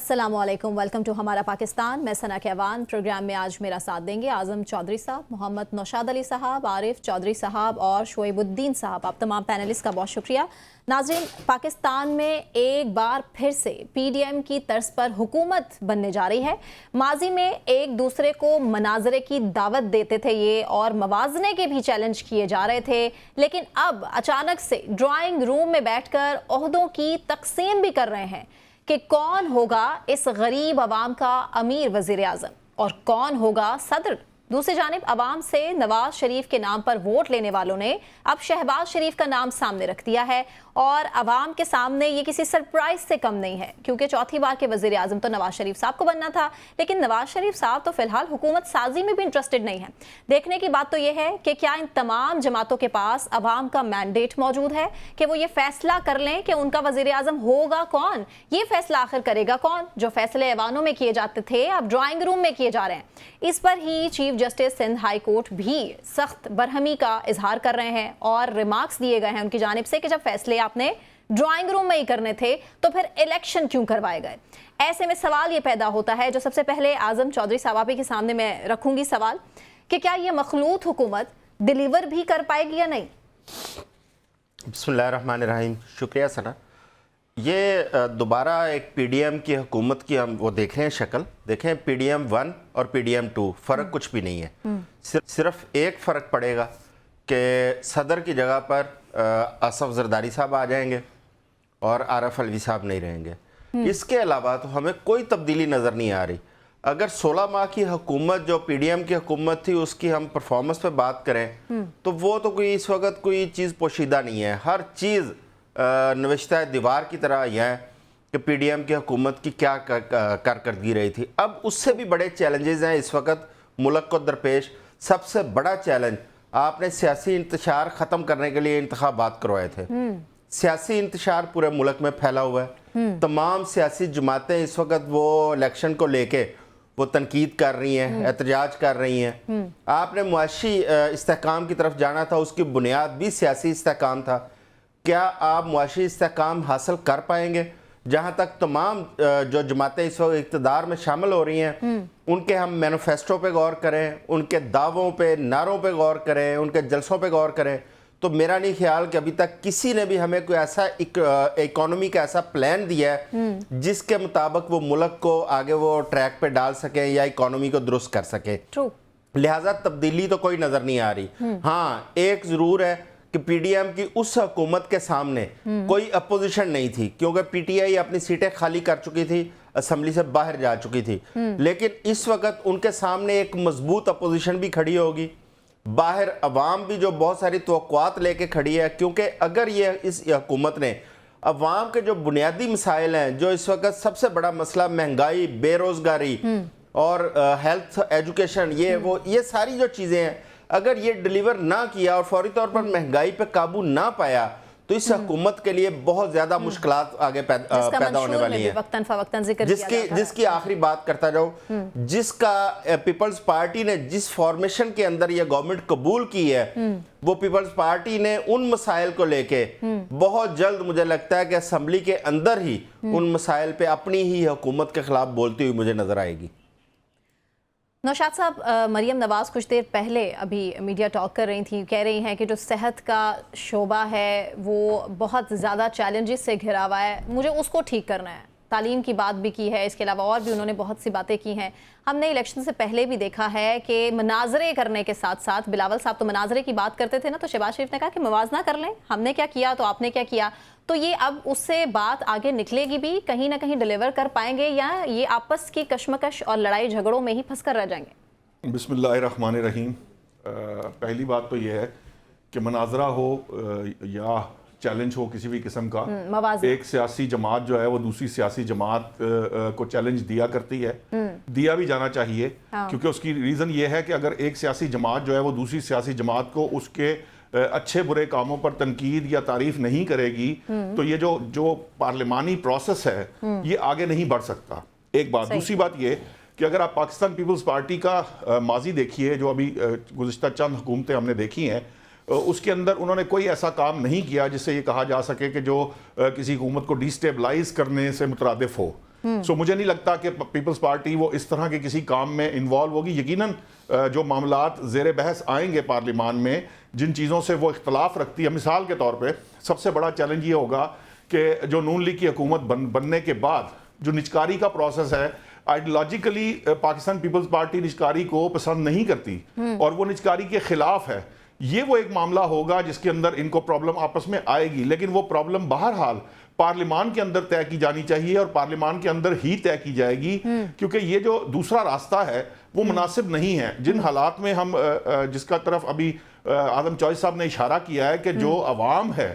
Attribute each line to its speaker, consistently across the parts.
Speaker 1: अस्सलामुअलैकुम, welcome to हमारा पाकिस्तान। मैं सना कहवान। प्रोग्राम में आज मेरा साथ देंगे आज़म चौधरी साहब, मोहम्मद नौशाद अली साहब, आरिफ चौधरी साहब और शोएबुद्दीन साहब। आप तमाम पैनलिस्ट का बहुत शुक्रिया। नाज़रीन, पाकिस्तान में एक बार फिर से PDM की तर्ज पर हुकूमत बनने जा रही है। माजी में एक दूसरे को मनाजरे की दावत देते थे ये और मवाजने के भी चैलेंज किए जा रहे थे, लेकिन अब अचानक से ड्राइंग रूम में बैठकर ओहदों की तकसीम भी कर रहे हैं कि कौन होगा इस गरीब अवाम का अमीर वज़ीर आज़म और कौन होगा सदर। दूसरी जानिब अवाम से नवाज शरीफ के नाम पर वोट लेने वालों ने अब शहबाज शरीफ का नाम सामने रख दिया है और अवाम के सामने ये किसी सरप्राइज से कम नहीं है, क्योंकि चौथी बार के वज़ीर आज़म तो नवाज शरीफ साहब को बनना था, लेकिन नवाज शरीफ साहब तो फिलहाल हुकूमत साजी में भी इंटरेस्टेड नहीं है। देखने की बात तो यह है कि क्या इन तमाम जमातों के पास अवाम का मैंडेट मौजूद है कि वो ये फैसला कर लें कि उनका वज़ीर आज़म होगा कौन। ये फैसला आखिर करेगा कौन? जो फैसले ऐवानों में किए जाते थे अब ड्राइंग रूम में किए जा रहे हैं। इस पर ही chief justice Sindh high court भी सख्त बरहमी का इजहार कर रहे हैं और रिमार्क्स दिए गए हैं उनकी जानिब से कि जब फैसले आपने ड्राइंग रूम में ही करने थे तो फिर इलेक्शन क्यों करवाए गए। ऐसे में सवाल ये पैदा होता है, जो सबसे पहले आज़म चौधरी साहब के सामने मैं रखूंगी सवाल, कि क्या ये मखलूत हुकूमत डिलीवर भी कर पाएगी या नहीं।
Speaker 2: बिस्मिल्लाहिर्रहमानिर्रहीम। शुक्रिया सना। ये दोबारा एक PDM की हुकूमत की हम वो देख रहे हैं शक्ल। देखें PDM 1 और PDM 2 फ़र्क कुछ भी नहीं है। सिर्फ एक फ़र्क पड़ेगा कि सदर की जगह पर असफ जरदारी साहब आ जाएंगे और आरफ अलवी साहब नहीं रहेंगे। इसके अलावा तो हमें कोई तब्दीली नज़र नहीं आ रही। अगर 16 माह की हुकूमत जो PDM की हुकूमत थी उसकी हम परफॉर्मेंस पे बात करें तो वो तो कोई इस वक्त कोई चीज़ पोशीदा नहीं है। हर चीज़ नविश्ता दीवार की तरह यह है कि PDM की हुकूमत की क्या कारकर्दगी रही थी। अब उससे भी बड़े चैलेंजेस हैं इस वक्त मुल्क को दरपेश। सबसे बड़ा चैलेंज, आपने सियासी इंतशार ख़त्म करने के लिए इंतखाबात करवाए थे। सियासी इंतशार पूरे मुल्क में फैला हुआ है। तमाम सियासी जमातें इस वक्त वो इलेक्शन को लेके वो तनकीद कर रही हैं, एहतजाज कर रही हैं। आपने मुआशी इस्तेहकाम की तरफ जाना था, उसकी बुनियाद भी सियासी इस्तेहकाम था। क्या आप मुआशी इस्तेहकाम हासिल कर पाएंगे? जहाँ तक तमाम जो जमातें इस वक्त इक़्तिदार में शामिल हो रही हैं उनके हम मैनिफेस्टो पे गौर करें, उनके दावों पे, नारों पे गौर करें, उनके जलसों पे गौर करें, तो मेरा नहीं ख्याल कि अभी तक किसी ने भी हमें कोई ऐसा इकोनॉमी का ऐसा प्लान दिया है जिसके मुताबिक वो मुल्क को आगे वो ट्रैक पे डाल सकें या इकोनॉमी को दुरुस्त कर सकें। लिहाजा तब्दीली तो कोई नज़र नहीं आ रही। हाँ, एक ज़रूर है कि PDM की उस हुकूमत के सामने कोई अपोजिशन नहीं थी, क्योंकि PTI अपनी सीटें खाली कर चुकी थी, असम्बली से बाहर जा चुकी थी। लेकिन इस वक्त उनके सामने एक मजबूत अपोजिशन भी खड़ी होगी। बाहर अवाम भी जो बहुत सारी तवक्कुआत लेके खड़ी है, क्योंकि अगर ये इस हुकूमत ने अवाम के जो बुनियादी मसाइल हैं, जो इस वक्त सबसे बड़ा मसला महंगाई, बेरोजगारी और हेल्थ, एजुकेशन, ये सारी जो चीज़ें हैं, अगर ये डिलीवर ना किया और फौरी तौर पर महंगाई पे काबू ना पाया तो इस हुकूमत के लिए बहुत ज्यादा मुश्किलात आगे पैदा होने वाली है। जिसकी आखिरी बात करता जाऊं, जिसका पीपल्स पार्टी ने जिस फॉर्मेशन के अंदर ये गवर्नमेंट कबूल की है, वो पीपल्स पार्टी ने उन मसाइल को लेके बहुत जल्द मुझे लगता है कि असम्बली के अंदर ही उन मसाइल पे अपनी ही हुकूमत के खिलाफ बोलती हुई मुझे नजर आएगी।
Speaker 1: नौशाद साहब, मरियम नवाज़ कुछ देर पहले अभी मीडिया टॉक कर रही थी, कह रही हैं कि जो सेहत का शोबा है वो बहुत ज़्यादा चैलेंजेस से घिरा हुआ है, मुझे उसको ठीक करना है। तालीम की बात भी की है, इसके अलावा और भी उन्होंने बहुत सी बातें की हैं। हमने इलेक्शन से पहले भी देखा है कि मनाजरे करने के साथ साथ, बिलावल साहब तो मनाजरे की बात करते थे ना, तो शहबाज शरीफ ने कहा कि मवाजना कर लें, हमने क्या किया तो आपने क्या किया। तो ये अब उससे बात आगे निकलेगी भी, कहीं ना कहीं डिलीवर कर पाएंगे या ये आपस की कशमकश और लड़ाई झगड़ों में ही फंस कर रह जाएंगे।
Speaker 3: बिस्मिल्लाहिर्रहमानिर्रहीम। पहली बात तो ये है कि मनाजरा हो या चैलेंज हो किसी भी किस्म का, एक सियासी जमात जो है वो दूसरी सियासी जमात को चैलेंज दिया करती है, दिया भी जाना चाहिए। क्योंकि उसकी रीज़न ये है कि अगर एक सियासी जमात जो है वो दूसरी सियासी जमात को उसके अच्छे बुरे कामों पर तनकीद या तारीफ नहीं करेगी तो ये जो पार्लिमानी प्रोसेस है ये आगे नहीं बढ़ सकता। एक बात। दूसरी बात ये कि अगर आप पाकिस्तान पीपल्स पार्टी का माजी देखिए, जो अभी गुज़िश्ता चंद हुकूमतें हमने देखी हैं, उसके अंदर उन्होंने कोई ऐसा काम नहीं किया जिससे ये कहा जा सके कि जो किसी हुकूमत को डिस्टेबलाइज करने से मुतरादिफ हो। सो मुझे नहीं लगता कि पीपल्स पार्टी वो इस तरह के किसी काम में इन्वॉल्व होगी। यकीनन जो मामलात ज़ेर बहस आएंगे पार्लियामान में, जिन चीज़ों से वो इख्तलाफ रखती है, मिसाल के तौर पर सबसे बड़ा चैलेंज ये होगा कि जो नून लीग की हुकूमत बनने के बाद जो निचकारी का प्रोसेस है, आइडियोलॉजिकली पाकिस्तान पीपल्स पार्टी निचकारी को पसंद नहीं करती और वो निचकारी के खिलाफ है। ये वो एक मामला होगा जिसके अंदर इनको प्रॉब्लम आपस में आएगी, लेकिन वो प्रॉब्लम बहरहाल पार्लियामान के अंदर तय की जानी चाहिए और पार्लियामान के अंदर ही तय की जाएगी, क्योंकि ये जो दूसरा रास्ता है वो मुनासिब नहीं है। जिन हालात में हम जिसका तरफ अभी आदम चौधरी साहब ने इशारा किया है कि जो अवाम है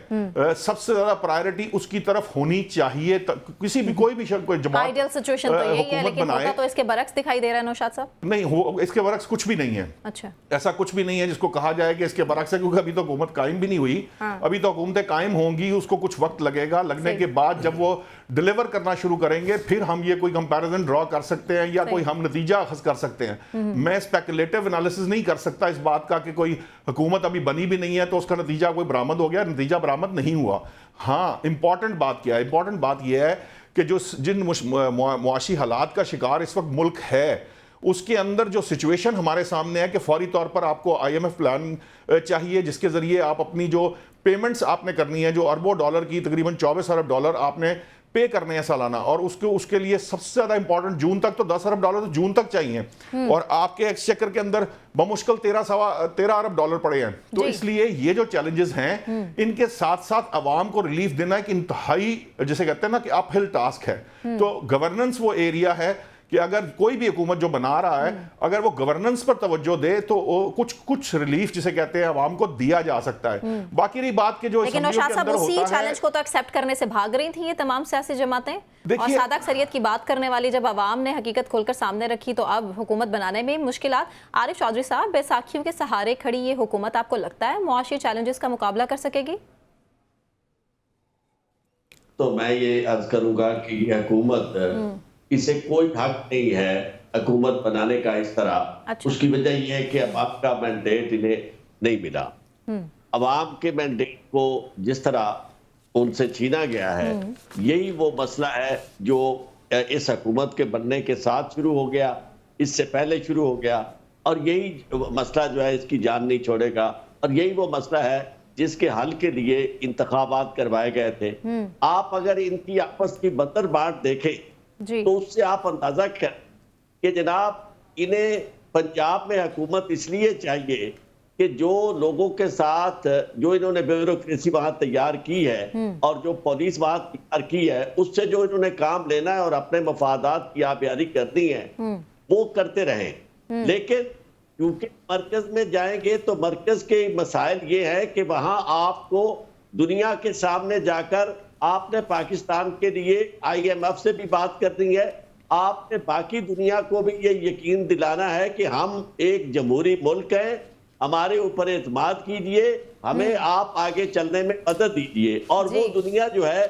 Speaker 3: सबसे ज्यादा प्रायोरिटी उसकी तरफ होनी चाहिए। किसी भी कोई भी कोई जमात
Speaker 1: आइडियल सिचुएशन तो यही है, लेकिन होता तो इसके बरक्स दिखाई दे रहा है नौशाद साहब।
Speaker 3: नहीं हो, इसके बरक्स कुछ भी नहीं है।
Speaker 1: अच्छा,
Speaker 3: ऐसा कुछ भी नहीं है जिसको कहा जाए कि इसके बरक्स है, क्योंकि अभी तो हुकूमत कायम भी नहीं हुई। अभी तो हुकूमतें कायम होंगी, उसको कुछ वक्त लगेगा। लगने के बाद जब वो डिलीवर करना शुरू करेंगे फिर हम ये कोई कंपैरिजन ड्रॉ कर सकते हैं या कोई हम नतीजा अखज़ कर सकते हैं। मैं स्पेकुलेटिव एनालिसिस नहीं कर सकता इस बात का कि कोई हुकूमत अभी बनी भी नहीं है तो उसका नतीजा कोई बरामद हो गया। नतीजा बरामद नहीं हुआ। हाँ, इंपॉर्टेंट बात क्या है? इंपॉर्टेंट बात यह है कि जो जिन मुआशी हालात का शिकार इस वक्त मुल्क है, उसके अंदर जो सिचुएशन हमारे सामने है कि फौरी तौर पर आपको IMF प्लान चाहिए जिसके ज़रिए आप अपनी जो पेमेंट्स आपने करनी है, जो अरबों डॉलर की तकरीबन 24 अरब डॉलर आपने पे करने हैं सालाना, और उसके लिए सबसे ज़्यादा इंपॉर्टेंट जून तक तो 10 अरब डॉलर तो जून तक चाहिए, और आपके एक्सचेकर के अंदर बमुश्किल 13 अरब डॉलर पड़े हैं। तो इसलिए ये जो चैलेंजेस हैं इनके साथ साथ अवाम को रिलीफ देना एक इंतहाई, जिसे कहते हैं ना कि अपहिल टास्क है। तो गवर्नेंस वो एरिया है कि अगर कोई भी हुकूमत जो बना रहा है अगर वो गवर्नेंस पर तवज्जो दे तो कुछ रिलीफ जिसे कहते हैं अवाम को दिया जा सकता है। बाकी रही बात के जो
Speaker 1: लेकिन नौशाद साहब उसी चैलेंज को तो एक्सेप्ट करने से भाग रही थी ये तमाम सियासी जमातें, और सादा अक्सरियत की बात करने वाली जब अवाम ने हकीकत खोलकर सामने रखी तो अब हुकूमत बनाने में मुश्किलात। आरिफ चौधरी साहब, बैसाखियों के सहारे खड़ी ये हुकूमत आपको लगता है मुआशी चैलेंजेस का मुकाबला कर सकेगी?
Speaker 4: तो मैं ये अर्ज करूंगा कि हुकूमत इसे कोई हक नहीं है हुकूमत बनाने का इस तरह। अच्छा। उसकी वजह यह है कि अब आपका मैंडेट इन्हें नहीं मिला। अवाम के मैंडेट को जिस तरह उनसे छीना गया है, यही वो मसला है जो इस हुकूमत के बनने के साथ शुरू हो गया, इससे पहले शुरू हो गया, और यही मसला जो है इसकी जान नहीं छोड़ेगा। और यही वो मसला है जिसके हल के लिए इंतखाबात करवाए गए थे। आप अगर इनकी आपस की बदर बाट देखें तो उससे आप अंदाजा करें कि जनाब इन्हें पंजाब में हुकूमत इसलिए चाहिए कि जो लोगों के साथ जो इन्होंने ब्यूरोक्रेसी वहां तैयार की है और जो पुलिस वहां तैयार की है, उससे जो इन्होंने काम लेना है और अपने मफादात की आबियारी करनी है वो करते रहें। लेकिन क्योंकि मरकज में जाएंगे तो मरकज के मसाइल ये है कि वहां आपको दुनिया के सामने जाकर आपने पाकिस्तान के लिए IMF से भी बात करनी है, आपने बाकी दुनिया को भी ये यकीन दिलाना है कि हम एक जमहूरी मुल्क हैं, हमारे ऊपर एतमाद कीजिए, हमें आप आगे चलने में मदद दीजिए। और वो दुनिया जो है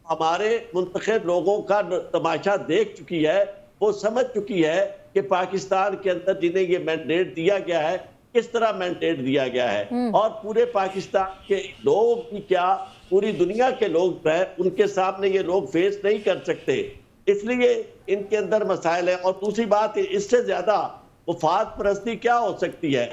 Speaker 4: हमारे मुंतखब लोगों का तमाशा देख चुकी है, वो समझ चुकी है कि पाकिस्तान के अंदर जिन्हें ये मैंडेट दिया गया है किस तरह मैंडेट दिया गया है, और पूरे पाकिस्तान के लोग भी क्या पूरी दुनिया के लोग हैं, उनके सामने ये लोग फेस नहीं कर सकते, इसलिए इनके अंदर मसाइल है। और दूसरी बात, इससे ज्यादा वफाद परस्ती क्या हो सकती है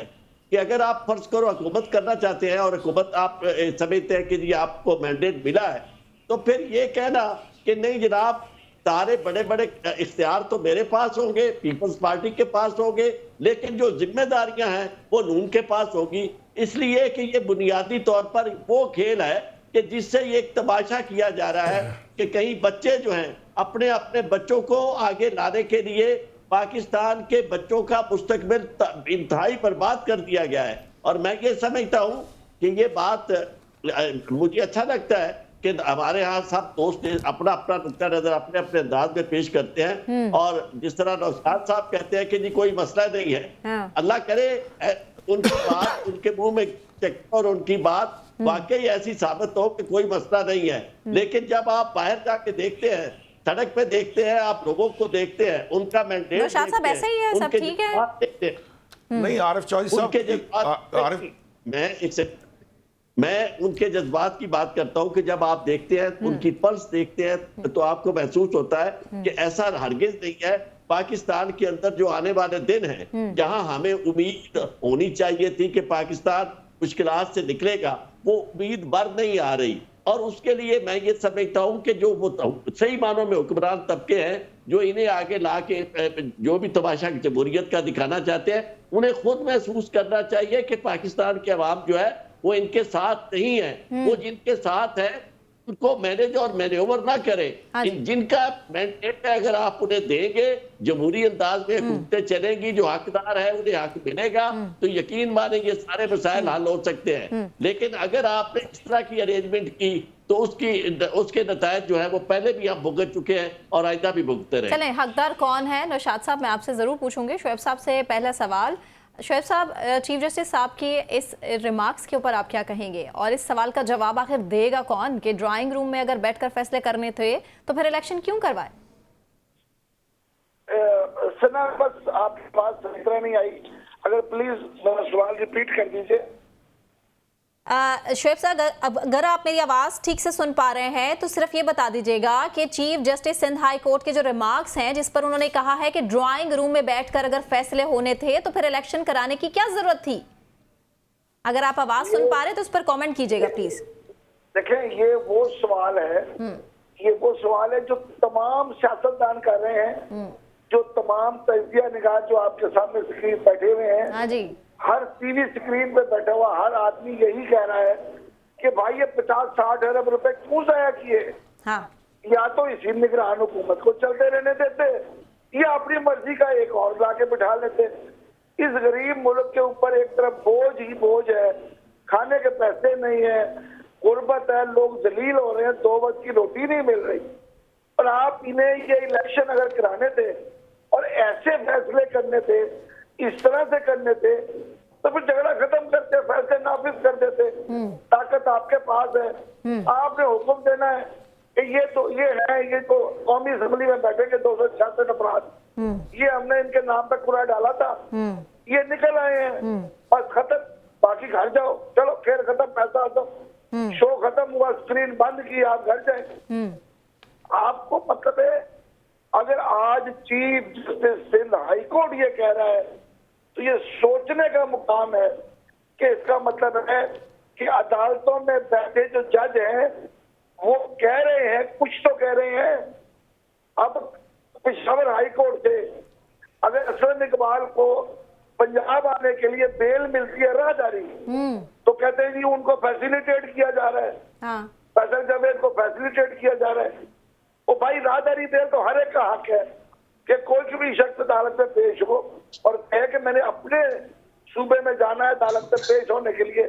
Speaker 4: कि अगर आप फर्ज करो हुकूमत करना चाहते हैं और हुकूमत आप समझते हैं कि जी आपको मैंडेट मिला है, तो फिर ये कहना कि नहीं जनाब सारे बड़े बड़े इख्तियार तो मेरे पास होंगे, पीपल्स पार्टी के पास होंगे, लेकिन जो जिम्मेदारियां हैं वो नून के पास होगी। इसलिए कि ये बुनियादी तौर पर वो खेल है कि जिससे ये एक तमाशा किया जा रहा है कि कहीं बच्चे जो हैं अपने अपने बच्चों को आगे लाने के लिए पाकिस्तान के बच्चों का मुस्तकबिल इंतहाई बर्बाद कर दिया गया है। और मैं ये समझता हूँ कि ये बात मुझे अच्छा लगता है कि हमारे यहाँ सब दोस्त अपना अपना नुक्ता नजर अपने अपने अंदाज में पेश करते हैं, और जिस तरह नौशाद साहब कहते हैं कि जी कोई मसला नहीं है, अल्लाह करे उनकी बात उनके मुंह में और उनकी बात वाकई ऐसी साबित हो कि कोई मसला नहीं है। लेकिन जब आप बाहर जाके देखते हैं, सड़क पे देखते हैं, आप लोगों को देखते हैं, उनका मैंडेट
Speaker 1: नौशाद साहब ऐसा ही है, सब ठीक है?
Speaker 3: नहीं आरिफ चौधरी साहब,
Speaker 4: मैं उनके जज्बात की बात करता हूं कि जब आप देखते हैं उनकी पल्स देखते हैं तो आपको महसूस होता है कि ऐसा हरगिज नहीं है। पाकिस्तान के अंदर जो आने वाले दिन हैं जहां हमें उम्मीद होनी चाहिए थी कि पाकिस्तान मुश्किलात से निकलेगा, वो उम्मीद बर नहीं आ रही। और उसके लिए मैं ये समझता हूं कि जो वो सही मानों में हुक्मरान तबके हैं जो इन्हें आगे ला के जो भी तमाशा जमहूरियत का दिखाना चाहते हैं, उन्हें खुद महसूस करना चाहिए कि पाकिस्तान के अवाम जो है वो इनके साथ नहीं है। वो जिनके साथ है उनको मैनेज और मैन्योवर ना करें। जिनका मैंडेट है अगर आप उन्हें देंगे, जमहूरी अंदाज में हुकूमतें चलेंगी, जो हकदार है उन्हें हक मिलेगा, तो यकीन माने ये सारे मसाइल हल हो सकते हैं। लेकिन अगर आपने इस तरह की अरेंजमेंट की तो उसके नतायज जो है वो पहले भी हम भुगत चुके हैं और आइंदा भी भुगतते रहे।
Speaker 1: चलें, हकदार कौन है नौशाद साहब, मैं आपसे जरूर पूछूंगी। शोएब साहब से पहला सवाल। शोएब साहब, चीफ जस्टिस साहब की इस रिमार्क्स के ऊपर आप क्या कहेंगे, और इस सवाल का जवाब आखिर देगा कौन कि ड्राइंग रूम में अगर बैठकर फैसले करने थे तो फिर इलेक्शन क्यों करवाए?
Speaker 5: सना, बस आपकी बात सही तरह नहीं आई, अगर प्लीज मेरा सवाल रिपीट कर दीजिए।
Speaker 1: शोएब साहब, अगर आप मेरी आवाज़ ठीक से सुन पा रहे हैं तो सिर्फ ये बता दीजिएगा कि chief justice Sindh high court के जो रिमार्क्स हैं जिस पर उन्होंने कहा है कि ड्राइंग रूम में बैठकर अगर फैसले होने थे तो फिर इलेक्शन कराने की क्या जरूरत थी? अगर आप आवाज़ सुन पा रहे हैं तो उस पर कमेंट कीजिएगा प्लीज।
Speaker 5: देखें, ये वो सवाल है जो तमाम सियासतदान कर रहे हैं, जो तमाम तजिया निगाह जो आपके सामने स्क्रीन बैठे हुए हैं।
Speaker 1: हाँ जी।
Speaker 5: हर टीवी स्क्रीन पे बैठा हुआ हर आदमी यही कह रहा है कि भाई ये 50-60 अरब रुपए क्यों जाया किए।
Speaker 1: हाँ।
Speaker 5: या तो इसी निगरान हुकूमत को चलते रहने देते या अपनी मर्जी का एक और लाके बिठा लेते। इस गरीब मुल्क के ऊपर एक तरफ बोझ ही बोझ है, खाने के पैसे नहीं है, गुर्बत है, लोग जलील हो रहे हैं, 2 वक्त की रोटी नहीं मिल रही, और आप इन्हें ये इलेक्शन अगर कराने थे और ऐसे फैसले करने थे, इस तरह से करने थे, तो फिर झगड़ा खत्म करते, फैसले नाफिज कर देते। ताकत आपके पास है, आपने हुक्म देना है कि ये तो कौमी असेंबली में बैठेंगे 266 अपराध, ये हमने इनके नाम पे कुरा डाला था, ये निकल आए हैं, बस खत्म, बाकी घर जाओ, चलो खेल खत्म, पैसा दो, शो खत्म हुआ, स्क्रीन बंद की, आप घर जाए। आपको मतलब है, अगर आज chief justice Sindh high court ये कह रहा है तो ये सोचने का मुकाम है कि इसका मतलब है कि अदालतों में बैठे जो जज हैं वो कह रहे हैं, कुछ तो कह रहे हैं। अब पेशावर हाई कोर्ट से अगर असलम इकबाल को पंजाब आने के लिए बेल मिलती है राहदारी, तो कहते हैं जी उनको फैसिलिटेट किया जा रहा है।
Speaker 1: हाँ।
Speaker 5: फैसल जावेद को फैसिलिटेट किया जा रहा है। वो भाई राहदारी बेल तो हर एक का हक है कि कोई भी शख्स अदालत में पेश हो और कहे कि मैंने अपने सूबे में जाना है अदालत में पेश होने के लिए,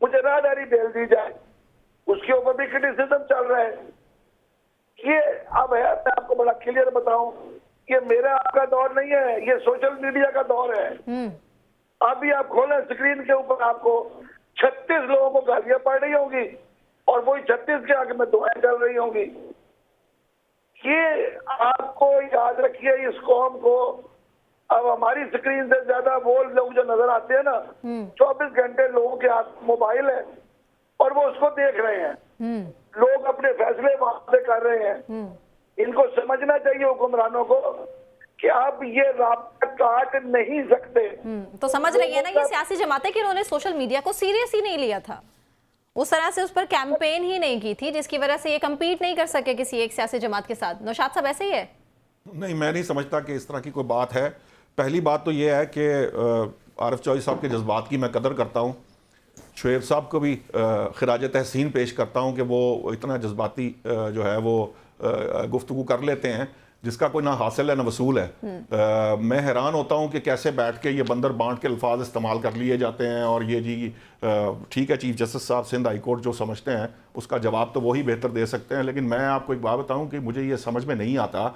Speaker 5: मुझे राहदारी बेल दी जाए। उसके ऊपर भी क्रिटिसिज्म चल रहा है। ये अब है, मैं आपको बड़ा क्लियर बताऊं, ये मेरा आपका दौर नहीं है, ये सोशल मीडिया का दौर है। अभी आप खोलें स्क्रीन के ऊपर, आपको 36 लोगों को गालियां पड़ रही होंगी और वही 36 के आगे में दुआएं चल रही होंगी। ये आपको याद रखिए, इस कौम को अब हमारी स्क्रीन से ज्यादा वो लोग जो नजर आते हैं ना, 24 घंटे लोगों के हाथ मोबाइल है और वो उसको देख रहे हैं। लोग अपने फैसले वहां से कर रहे हैं। इनको समझना चाहिए हुक्मरानों को कि आप ये रास्ता काट नहीं सकते।
Speaker 1: तो समझ रही है ना ये सियासी जमातें कि उन्होंने सोशल मीडिया को सीरियस ही नहीं लिया था, उस तरह से उस पर कैंपेन ही नहीं की थी, जिसकी वजह से ये कम्पीट नहीं कर सके किसी एक सियासी जमात के साथ। नौशाद साहब ऐसे ही है?
Speaker 3: नहीं, मैं नहीं समझता कि इस तरह की कोई बात है। पहली बात तो ये है कि आरिफ चौधरी साहब के जज्बात की मैं कदर करता हूँ। शुएब साहब को भी खिराज तहसीन पेश करता हूँ कि वो इतना जज्बाती जो है वो गुफ्तगू कर लेते हैं जिसका कोई ना हासिल है ना वसूल है। मैं हैरान होता हूँ कि कैसे बैठ के ये बंदर बांट के अल्फाज इस्तेमाल कर लिए जाते हैं। और ये जी ठीक है, चीफ जस्टिस साहब सिंध हाई कोर्ट जो समझते हैं उसका जवाब तो वही बेहतर दे सकते हैं। लेकिन मैं आपको एक बात बताऊँ कि मुझे ये समझ में नहीं आता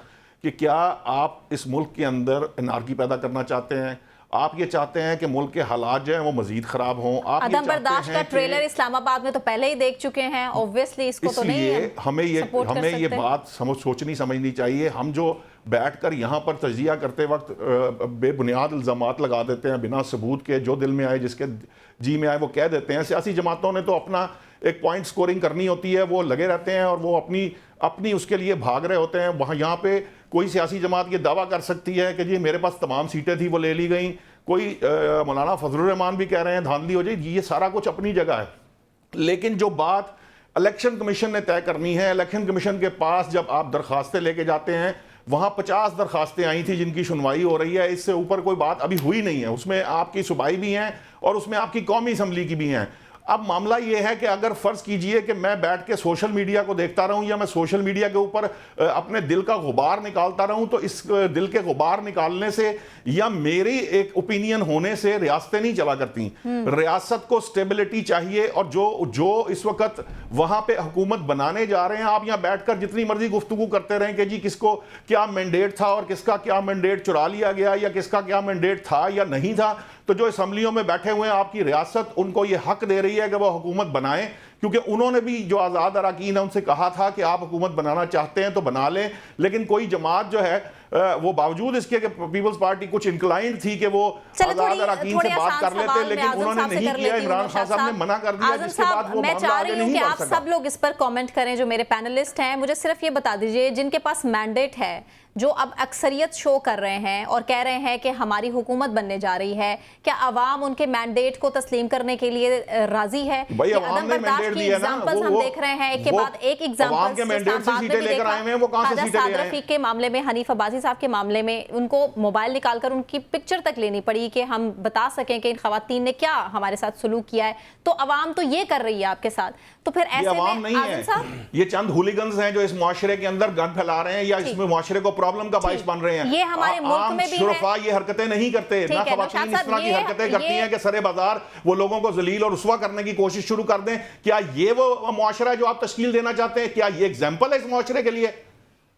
Speaker 3: कि क्या आप इस मुल्क के अंदर एनार्की पैदा करना चाहते हैं? आप ये चाहते हैं कि मुल्क के हालात जो हैं वो मजीद खराब हों? आप
Speaker 1: अदम बर्दाश्त का ट्रेलर इस्लामाबाद में तो पहले ही देख चुके हैं, ऑब्वियसली इसको तो नहीं
Speaker 3: हमें ये बात सोचनी समझनी चाहिए। हम जो बैठकर यहाँ पर तजिया करते वक्त बेबुनियाद इल्ज़ामात लगा देते हैं बिना सबूत के, जो दिल में आए जिसके जी में आए वो कह देते हैं। सियासी जमातों ने तो अपना एक पॉइंट स्कोरिंग करनी होती है, वो लगे रहते हैं और वो अपनी उसके लिए भाग रहे होते हैं। वहाँ यहाँ पे कोई सियासी जमात ये दावा कर सकती है कि जी मेरे पास तमाम सीटें थी वो ले ली गई, कोई मौलाना फजलुर रहमान भी कह रहे हैं धांधली हो जाए, ये सारा कुछ अपनी जगह है। लेकिन जो बात इलेक्शन कमीशन ने तय करनी है, इलेक्शन कमीशन के पास जब आप दरखास्तें लेके जाते हैं, वहाँ 50 दरखास्तें आई थी जिनकी सुनवाई हो रही है, इससे ऊपर कोई बात अभी हुई नहीं है। उसमें आपकी सूबाई भी हैं और उसमें आपकी कौमी असम्बली की भी हैं। अब मामला ये है कि अगर फ़र्ज़ कीजिए कि मैं बैठ के सोशल मीडिया को देखता रहूं या मैं सोशल मीडिया के ऊपर अपने दिल का गुबार निकालता रहूं, तो इस दिल के गुबार निकालने से या मेरी एक ओपिनियन होने से रियासतें नहीं चला करती। रियासत को स्टेबिलिटी चाहिए और जो इस वक्त वहां पे हुकूमत बनाने जा रहे हैं, आप यहाँ बैठकर जितनी मर्जी गुफ्तगू करते रहें कि जी किसको क्या मैंडेट था और किसका क्या मैंडेट चुरा लिया गया या किसका क्या मैंडेट था या नहीं था, तो जो असम्बलियों में बैठे हुए हैं आपकी रियासत उनको ये हक दे रही है कि वो हुकूमत बनाएं, क्योंकि उन्होंने भी जो आज़ाद अरकान है उनसे कहा था कि आप हुकूमत बनाना चाहते हैं तो बना लें। लेकिन कोई जमात जो है वो बावजूद इसके कि पीपल्स पार्टी कुछ इंक्लाइंड थी कि वो आज़ाद अरकान से बात कर लेते, लेकिन उन्होंने नहीं किया। इमरान खान साहब ने मना कर दिया, जिसके बाद वो मामला आगे नहीं बढ़ सका।
Speaker 1: आप सब लोग इस पर कमेंट करें जो मेरे पैनलिस्ट हैं। मुझे सिर्फ ये बता दीजिए, जिनके पास मैंडेट है, जो अब अक्सरियत शो कर रहे हैं और कह रहे हैं कि हमारी हुकूमत बनने जा रही है, क्या अवाम उनके मैंडेट को तस्लीम करने के लिए राजी है?
Speaker 3: भाई अवाम ने मैंडेट दिया ना,
Speaker 1: हम देख रहे हैं एक के बाद एक एग्जांपल के मामले में, हनीफ अब्बासी साहब के मामले में उनको मोबाइल निकालकर उनकी पिक्चर तक लेनी पड़ी कि हम बता सकें कि इन खवातीन ने क्या हमारे साथ सलूक किया है। तो अवाम तो ये कर रही है आपके साथ, तो फिर ऐसे
Speaker 3: अवाम नहीं है, ये चंद हुलिगन्स हैं जो इस मुआशरे के अंदर गंद फैला रहे हैं या इसमें मुआशरे को प्रॉब्लम का बाइस बन रहे हैं।
Speaker 1: ये हमारे मुल्क में भी है।
Speaker 3: ये हरकतें नहीं करते ना, खवातीन इस तरह की हरकतें करती हैं कि सरे बाजार वो लोगों को जलील और रुस्वा करने की कोशिश शुरू कर दें। क्या ये वो मुआशरा है जो आप तश्कील देना चाहते हैं? क्या ये एग्जाम्पल है इस मुआशरे के लिए?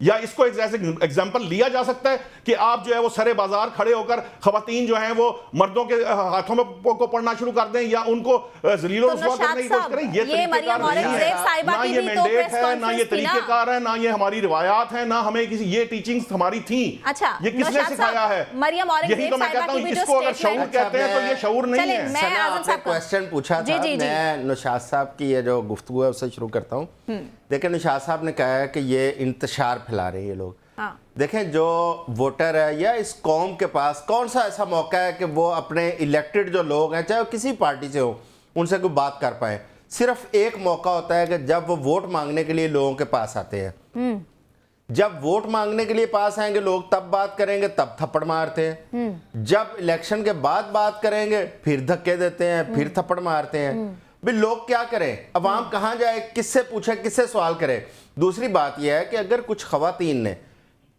Speaker 3: या इसको एक ऐसे एग्जाम्पल लिया जा सकता है कि आप जो है वो सरे बाजार खड़े होकर खवातीन जो हैं वो मर्दों के हाथों में को पढ़ना शुरू कर दें या उनको जलील और रुस्वा करने की कोशिश करें? ये तरीकेकार नहीं है, ना ये मैंडेट है, ना ये तरीकेकार है, ना ये हमारी रिवायात है, ना हमें किसी ये टीचिंग्स हमारी थी।
Speaker 1: अच्छा,
Speaker 3: ये किसने सिखाया है? यही तो मैं कहता हूँ, इसको अगर शऊर कहते हैं तो ये शऊर नहीं है।
Speaker 2: सना, आपने क्वेश्चन पूछा था, मैं निशात साहब की ये जो गुफ्तगू है उससे शुरू करता हूँ। देखिए, निशात साहब ने कहा है कि ये इंतशार फैला रहे हैं ये लोग। हाँ। देखें, जो वोटर है या इस कौम के पास कौन सा ऐसा मौका है कि वो अपने इलेक्टेड जो लोग हैं, चाहे वो किसी पार्टी से हो, उनसे कोई बात कर पाए। सिर्फ एक मौका होता है कि जब वो वोट मांगने के लिए लोगों के पास आते हैं। जब वोट मांगने के लिए पास आएंगे लोग, तब बात करेंगे, तब थप्पड़ मारते हैं। जब इलेक्शन के बाद बात करेंगे, फिर धक्के देते हैं, फिर थप्पड़ मारते हैं। भी लोग क्या करें? अवाम कहाँ जाए? किससे पूछे? किससे सवाल करे? दूसरी बात यह है कि अगर कुछ खवातीन ने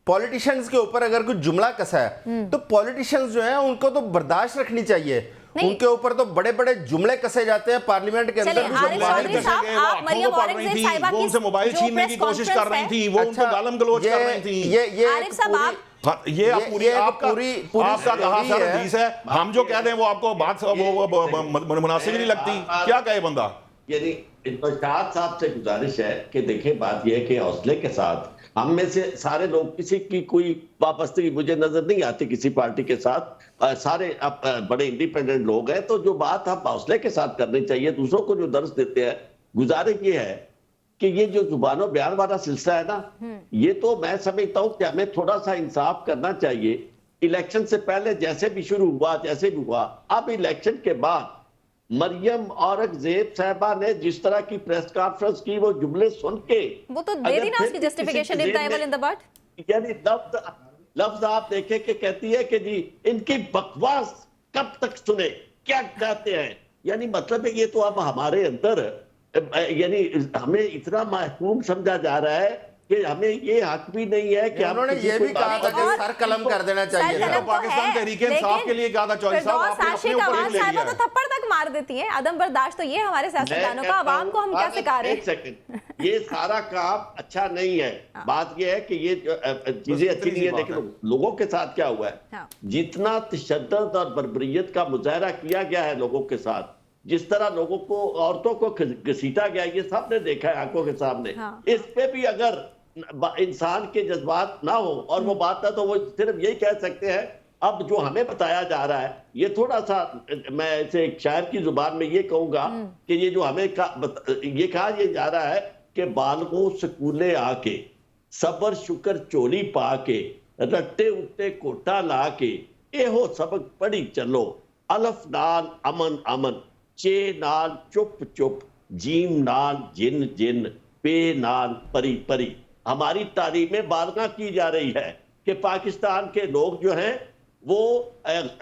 Speaker 2: पॉलिटिशियंस के ऊपर अगर कुछ जुमला कसा है, तो पॉलिटिशियंस जो है उनको तो बर्दाश्त रखनी चाहिए। उनके ऊपर तो बड़े बड़े जुमले कसे जाते हैं पार्लियामेंट के अंदर।
Speaker 3: उनसे मोबाइल छीनने की कोशिश कर रही थी, वो उनको गालम गलोच कर रही थी। ये आपका कहा सर हदीस है, हम जो कह दें वो आपको बात वो मुनासिब नहीं लगती। क्या कहे बंदा?
Speaker 4: यानी शाह साहब से गुजारिश है कि देखें, बात यह है कि हौसले के साथ हम में से सारे लोग, किसी की कोई वापसी मुझे नजर नहीं आती किसी पार्टी के साथ, सारे बड़े इंडिपेंडेंट लोग हैं। तो जो बात हम हौसले के साथ करनी चाहिए, दूसरों को जो दर्ज देते हैं, गुजारिश ये है कि ये जो जुबानो बयान वाला सिलसिला है ना, ये तो मैं समझता हूँ कि हमें थोड़ा सा इंसाफ करना चाहिए। इलेक्शन से पहले जैसे भी शुरू हुआ, जैसे भी हुआ, अब इलेक्शन के बाद मरियम औरंगजेब साहबा ने जिस तरह की प्रेस कॉन्फ्रेंस की, वो जुमले सुन के
Speaker 1: वो तो दे दी ना उसकी जस्टिफिकेशन,
Speaker 4: यानी लफ्ज आप देखें कि कहती है कि जी इनकी बकवास कब तक सुने, क्या कहते हैं। यानी मतलब है ये तो अब हमारे अंदर, यानी हमें इतना महकूम समझा जा रहा है कि हमें ये हक भी नहीं है कि
Speaker 2: उन्होंने ये भी कहा था कि सर कलम कर देना चाहिए।
Speaker 3: तो पाकिस्तान तहरीक इंसाफ के लिए कहा था, चौधरी साहब आपने अपने ऊपर ही ले लिया।
Speaker 1: तो थप्पड़ तक मार देती है, अदम बर्दाश्त तो ये हमारे सियासतदानों का। आवाम को हम क्या सिखा रहे हैं?
Speaker 4: एक सेकंड, ये सारा काम अच्छा नहीं है। बात ये है कि ये चीजें अच्छी नहीं है, लेकिन लोगों के साथ क्या हुआ है, जितना तशद्दुद और बर्बरियत का मुजाहरा किया गया है लोगों के साथ, जिस तरह लोगों को, औरतों को घसीटा गया, ये सबने देखा है आंखों के सामने। इस पे भी अगर इंसान के जज्बात ना हो और वो बात ना, तो वो सिर्फ यही कह सकते हैं। अब जो हमें बताया जा रहा है ये थोड़ा सा, मैं इसे एक शायर की जुबान में ये कहूंगा कि ये जो हमें ये कहा ये जा रहा है कि बालगों स्कूले आके सबर शुक्र चोली पा के रट्टे उत्ते कोटा ला के एहो सबक पढ़ी चलो, अलफ नाल अमन अमन, चे नाल चुप चुप, जीम नाल जिन जिन, पे नाल परी परी। हमारी तालीमें बालगा की जा रही है कि पाकिस्तान के लोग जो हैं वो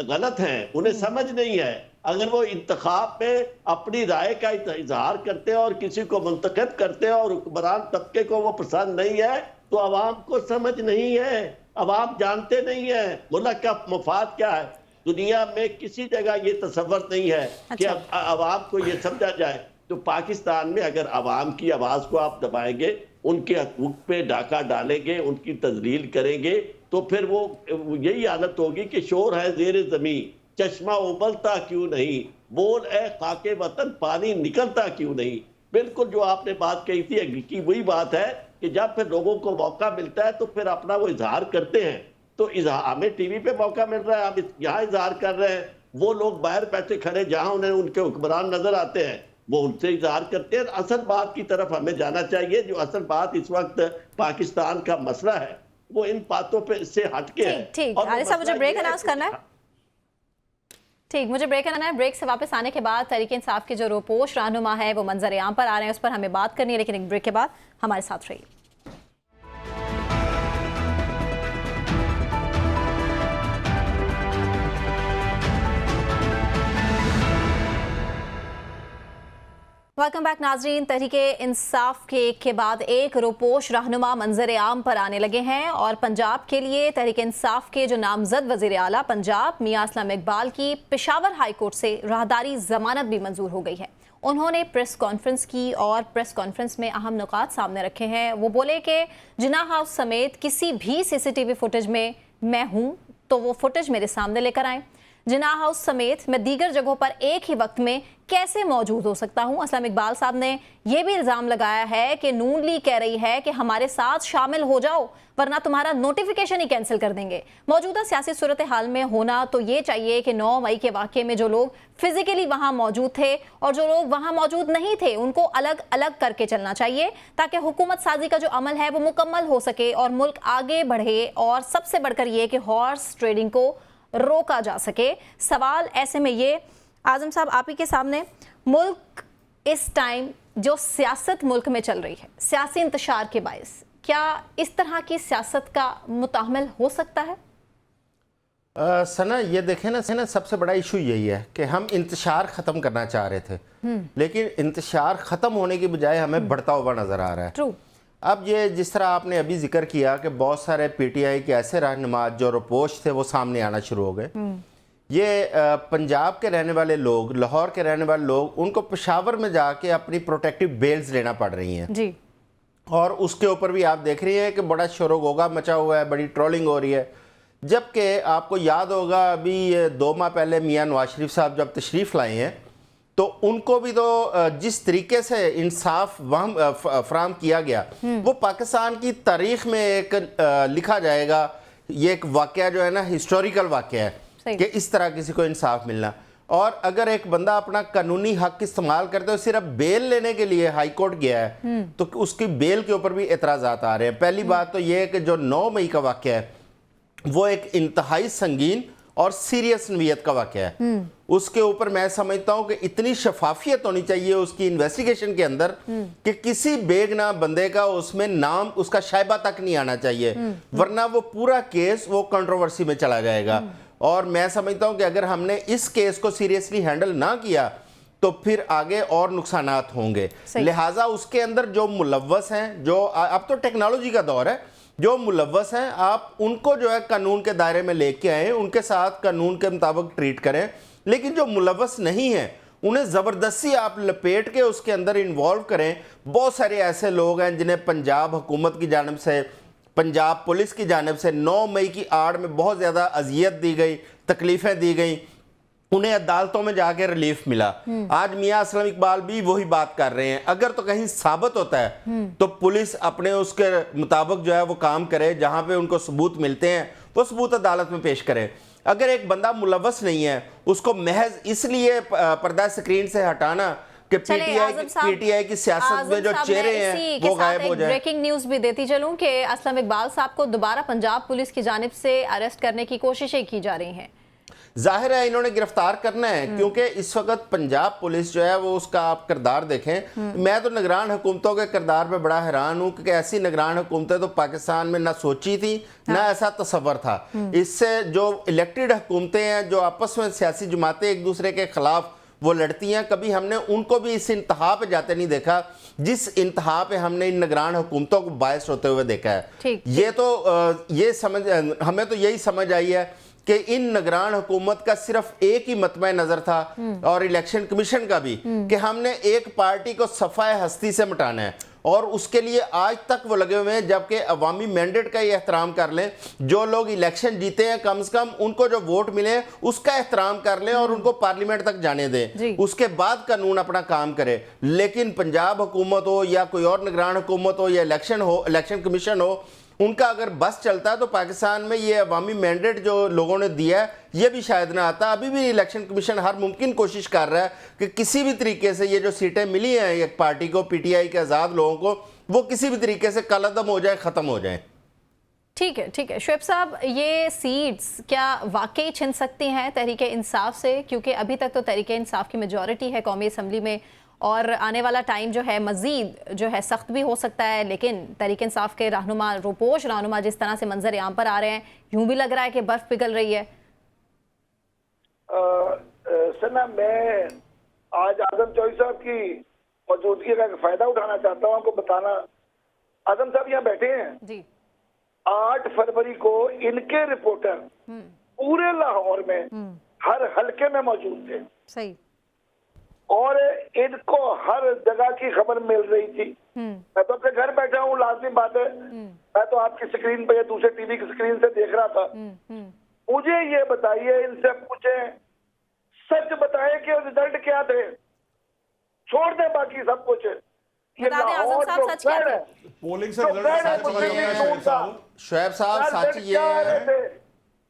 Speaker 4: गलत हैं, उन्हें समझ नहीं है। अगर वो इंतखाब में अपनी राय का इजहार करते हैं और किसी को मुंतखब करते हैं और हुक्मरान तबके को वो पसंद नहीं है, तो अवाम को समझ नहीं है, अवाम जानते नहीं है मुल्क का मफाद क्या है। दुनिया में किसी जगह ये तसव्वुर नहीं है कि अवाम को ये समझा जाए। तो पाकिस्तान में अगर अवाम की आवाज को आप दबाएंगे, उनके हकूक पे डाका डालेंगे, उनकी तजलील करेंगे, तो फिर वो यही हालत होगी कि शोर है ज़ेरे ज़मीं, चश्मा उबलता क्यों नहीं, बोल ए खाके वतन पानी निकलता क्यों नहीं। बिल्कुल जो आपने बात कही थी की वही बात है कि जब फिर लोगों को मौका मिलता है तो फिर अपना वो इजहार करते हैं। तो हमें टीवी पे मौका मिल रहा है, हम यहाँ इजहार कर रहे हैं, वो लोग बाहर बैठे खड़े जहाँ उन्हें उनके हुक्मरान नजर आते हैं वो उनसे इजहार करते हैं। असल बात की तरफ हमें जाना चाहिए। जो असल बात इस वक्त पाकिस्तान का मसला है वो इन बातों पे से हटके है।
Speaker 1: ठीक, आरिफ साहब मुझे ब्रेक अनाउंस करना है। ठीक, मुझे ब्रेक करना है। ब्रेक से वापस आने के बाद तहरीक इंसाफ के जो रोपोश रहनुमा है वो मंजर आम पर आ रहे हैं, उस पर हमें बात करनी है, लेकिन एक ब्रेक के बाद हमारे साथ रहिए। वेलकम बैक नाजरीन। तहरीके इंसाफ के बाद एक रोपोश रहनुमा मंजर आम पर आने लगे हैं और पंजाब के लिए तहरीके इंसाफ के जो नामजद वज़ीर आला पंजाब मियां असलम इकबाल की पेशावर हाई कोर्ट से राहदारी जमानत भी मंजूर हो गई है। उन्होंने प्रेस कॉन्फ्रेंस की और प्रेस कॉन्फ्रेंस में अहम नुकात सामने रखे हैं। वो बोले कि जिन्ना हाउस समेत किसी भी CCTV फुटेज में मैं हूँ तो वो फुटेज मेरे सामने लेकर आएँ। जिन्ना हाउस समेत मैं दीगर जगहों पर एक ही वक्त में कैसे मौजूद हो सकता हूं। असलम इकबाल साहब ने यह भी इल्ज़ाम लगाया है कि नून लीग कह रही है कि हमारे साथ शामिल हो जाओ वरना तुम्हारा नोटिफिकेशन ही कैंसिल कर देंगे। मौजूदा सियासी सूरत हाल में होना तो ये चाहिए कि 9 मई के वाक़े में जो लोग फिजिकली वहां मौजूद थे और जो लोग वहां मौजूद नहीं थे उनको अलग अलग करके चलना चाहिए ताकि हुकूमत साजी का जो अमल है वो मुकम्मल हो सके और मुल्क आगे बढ़े और सबसे बढ़कर ये कि हॉर्स ट्रेडिंग को रोका जा सके। सवाल ऐसे में ये आजम साहब आप ही के सामने, मुल्क इस टाइम जो सियासत मुल्क में चल रही है सियासी इंतशार के बायस, क्या इस तरह की सियासत का मुताहमिल हो सकता है?
Speaker 2: सना ये देखें ना सबसे बड़ा इशू यही है कि हम इंतशार ख़त्म करना चाह रहे थे, लेकिन इंतशार ख़त्म होने की बजाय हमें बढ़ता हुआ नज़र आ रहा है।
Speaker 1: ट्रू।
Speaker 2: अब ये जिस तरह आपने अभी जिक्र किया कि बहुत सारे PTI के ऐसे रहनुमा जो रोपोश थे वो सामने आना शुरू हो गए। ये पंजाब के रहने वाले लोग, लाहौर के रहने वाले लोग, उनको पेशावर में जाके अपनी प्रोटेक्टिव बेल्स लेना पड़ रही हैं
Speaker 1: जी।
Speaker 2: और उसके ऊपर भी आप देख रही हैं कि बड़ा शोर-गोगा मचा हुआ है, बड़ी ट्रोलिंग हो रही है। जबकि आपको याद होगा अभी 2 माह पहले मियां नवाज शरीफ साहब जब तशरीफ़ लाए हैं तो उनको भी तो जिस तरीके से इंसाफ वहाँ फराहम किया गया वो पाकिस्तान की तारीख में एक लिखा जाएगा। ये एक वाक़या जो है ना हिस्टोरिकल वाक़या है कि इस तरह किसी को इंसाफ मिलना। और अगर एक बंदा अपना कानूनी हक इस्तेमाल करते हुए सिर्फ बेल लेने के लिए हाई कोर्ट गया है तो उसकी बेल के ऊपर भी एतराज़ात आ रहे हैं। पहली बात तो ये है कि जो 9 मई का वाक़या है वो एक इंतहाई संगीन और सीरियस नवीयत का वाक़या है। उसके ऊपर मैं समझता हूं कि इतनी शफाफियत होनी चाहिए उसकी इन्वेस्टिगेशन के अंदर कि किसी बेगुनाह बंदे का उसमें नाम, उसका शायबा तक नहीं आना चाहिए, वरना वो पूरा केस वो कंट्रोवर्सी में चला जाएगा। और मैं समझता हूं कि अगर हमने इस केस को सीरियसली हैंडल ना किया तो फिर आगे और नुकसानात होंगे। लिहाजा उसके अंदर जो मुलव्वस हैं, जो अब तो टेक्नोलॉजी का दौर है, जो मुलव्वस हैं आप उनको जो है कानून के दायरे में लेके आए, उनके साथ कानून के मुताबिक ट्रीट करें। लेकिन जो मुलव्वस नहीं है उन्हें ज़बरदस्ती आप लपेट के उसके अंदर इन्वॉल्व करें। बहुत सारे ऐसे लोग हैं जिन्हें पंजाब हुकूमत की जानिब से, पंजाब पुलिस की जानिब से 9 मई की आड़ में बहुत ज़्यादा अजियत दी गई, तकलीफ़ें दी गई। उन्हें अदालतों में जाके रिलीफ मिला। आज मियां असलम इकबाल भी वही बात कर रहे हैं। अगर तो कहीं साबित होता है तो पुलिस अपने उसके मुताबिक जो है वो काम करे, जहां पे उनको सबूत मिलते हैं वो सबूत अदालत में पेश करे। अगर एक बंदा मुलव्वस नहीं है, उसको महज इसलिए पर्दा स्क्रीन से हटाना कि पीटीआई की सियासत में जो चेहरे हैं वो गायब हो जाए।
Speaker 1: ब्रेकिंग न्यूज भी देती चलूं कि असलम इकबाल साहब को दोबारा पंजाब पुलिस की जानिब से अरेस्ट करने की कोशिशें की जा रही हैं।
Speaker 2: जाहिर है इन्होंने गिरफ्तार करना है, क्योंकि इस वक्त पंजाब पुलिस जो है वो उसका आप किरदार देखें। मैं तो निगरान हुकूमतों के किरदार पे बड़ा हैरान हूं, क्योंकि ऐसी निगरान हुकूमतें तो पाकिस्तान में ना सोची थी ना ऐसा तस्वर था। इससे जो इलेक्टेड हुकूमतें हैं, जो आपस में सियासी जमातें एक दूसरे के खिलाफ वो लड़ती हैं, कभी हमने उनको भी इस इंतहा पे जाते नहीं देखा जिस इंतहा पे हमने इन निगरान हुकूमतों को बायस होते हुए देखा है। ये तो ये समझ हमें तो यही समझ आई है कि इन निगरान हुकूमत का सिर्फ एक ही मतबा नजर था, और इलेक्शन कमीशन का भी, कि हमने एक पार्टी को सफाए हस्ती से मिटाना है, और उसके लिए आज तक वो लगे हुए हैं। जबकि अवामी मैंडेट का ये एहतराम कर लें, जो लोग इलेक्शन जीते हैं कम से कम उनको जो वोट मिले उसका एहतराम कर लें और उनको पार्लियामेंट तक जाने दें, उसके बाद कानून अपना काम करे। लेकिन पंजाब हुकूमत हो या कोई और निगरान हुकूमत हो या इलेक्शन कमीशन हो, उनका अगर बस चलता है तो पाकिस्तान में ये अवामी मैंडेट जो लोगों ने दिया है ये भी शायद ना आता। अभी भी इलेक्शन कमीशन हर मुमकिन कोशिश कर रहा है कि किसी भी तरीके से ये जो सीटें मिली हैं एक पार्टी को, पीटीआई के आज़ाद लोगों को, वो किसी भी तरीके से कलअदम हो जाए, ख़त्म हो जाए।
Speaker 1: ठीक है, ठीक है शुएब साहब, ये सीट्स क्या वाकई छिन सकती हैं तहरीक इंसाफ से? क्योंकि अभी तक तो तहरीक इंसाफ की मेजॉरिटी है कौमी असम्बली में, और आने वाला टाइम जो है मज़ीद जो है सख्त भी हो सकता है। लेकिन तहरीक इंसाफ के रहनुमा, रोपोश रहनुमा जिस तरह से मंजर आम पर आ रहे हैं, यूं भी लग रहा है कि बर्फ पिघल रही है।
Speaker 5: सना, मैं आज आजम चौधरी साहब की मौजूदगी का फायदा उठाना चाहता हूँ, आपको बताना। आजम साहब यहाँ बैठे हैं
Speaker 1: जी।
Speaker 5: 8 फरवरी को इनके रिपोर्टर पूरे लाहौर में हर हलके में मौजूद थे।
Speaker 1: सही।
Speaker 5: और इनको हर जगह की खबर मिल रही थी। मैं तो अपने घर बैठा हूँ, लाजमी बात है, मैं तो आपकी स्क्रीन पे या दूसरे टीवी की स्क्रीन से देख रहा था। मुझे ये बताइए, इनसे पूछे, सच बताएं कि रिजल्ट क्या थे, छोड़ दे बाकी सब कुछ। ये लाहौर जो गढ़ है,
Speaker 3: पोलिंग से
Speaker 2: शुएब साहब सच ये है,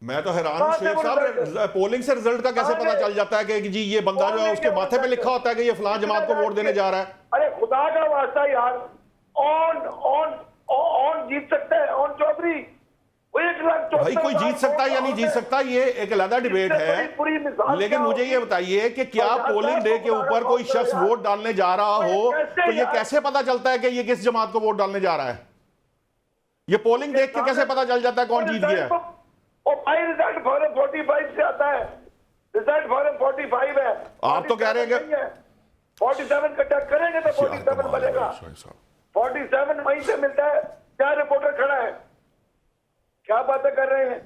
Speaker 3: मैं तो हैरान हूं शुएब साहब, पोलिंग से रिजल्ट का कैसे पता चल जाता है कि जी ये बंदा जो है उसके माथे पे लिखा होता है कि ये फलां जमात को वोट देने जा रहा है?
Speaker 5: अरे खुदा का वास्ता यार, ऑन जीत सकता है, ऑन चौधरी, वो 1,00,000
Speaker 3: भाई कोई जीत सकता है या नहीं जीत सकता ये एक अलग डिबेट है। लेकिन मुझे ये बताइए कि क्या पोलिंग डे के ऊपर कोई शख्स वोट डालने जा रहा हो तो ये कैसे पता चलता है कि ये किस जमात को वोट डालने जा रहा है? ये पोलिंग देख के कैसे पता चल जाता है कौन जीत गया?
Speaker 5: और भाई रिजल्ट फॉरम 45 से आता है, रिजल्ट फॉरम 45 है।
Speaker 3: आप तो कह रहे हैं कि
Speaker 5: 47 का टच करेंगे तो 47 बनेगा। 47 वहीं से मिलता है, क्या रिपोर्टर खड़ा है, क्या बातें कर रहे हैं?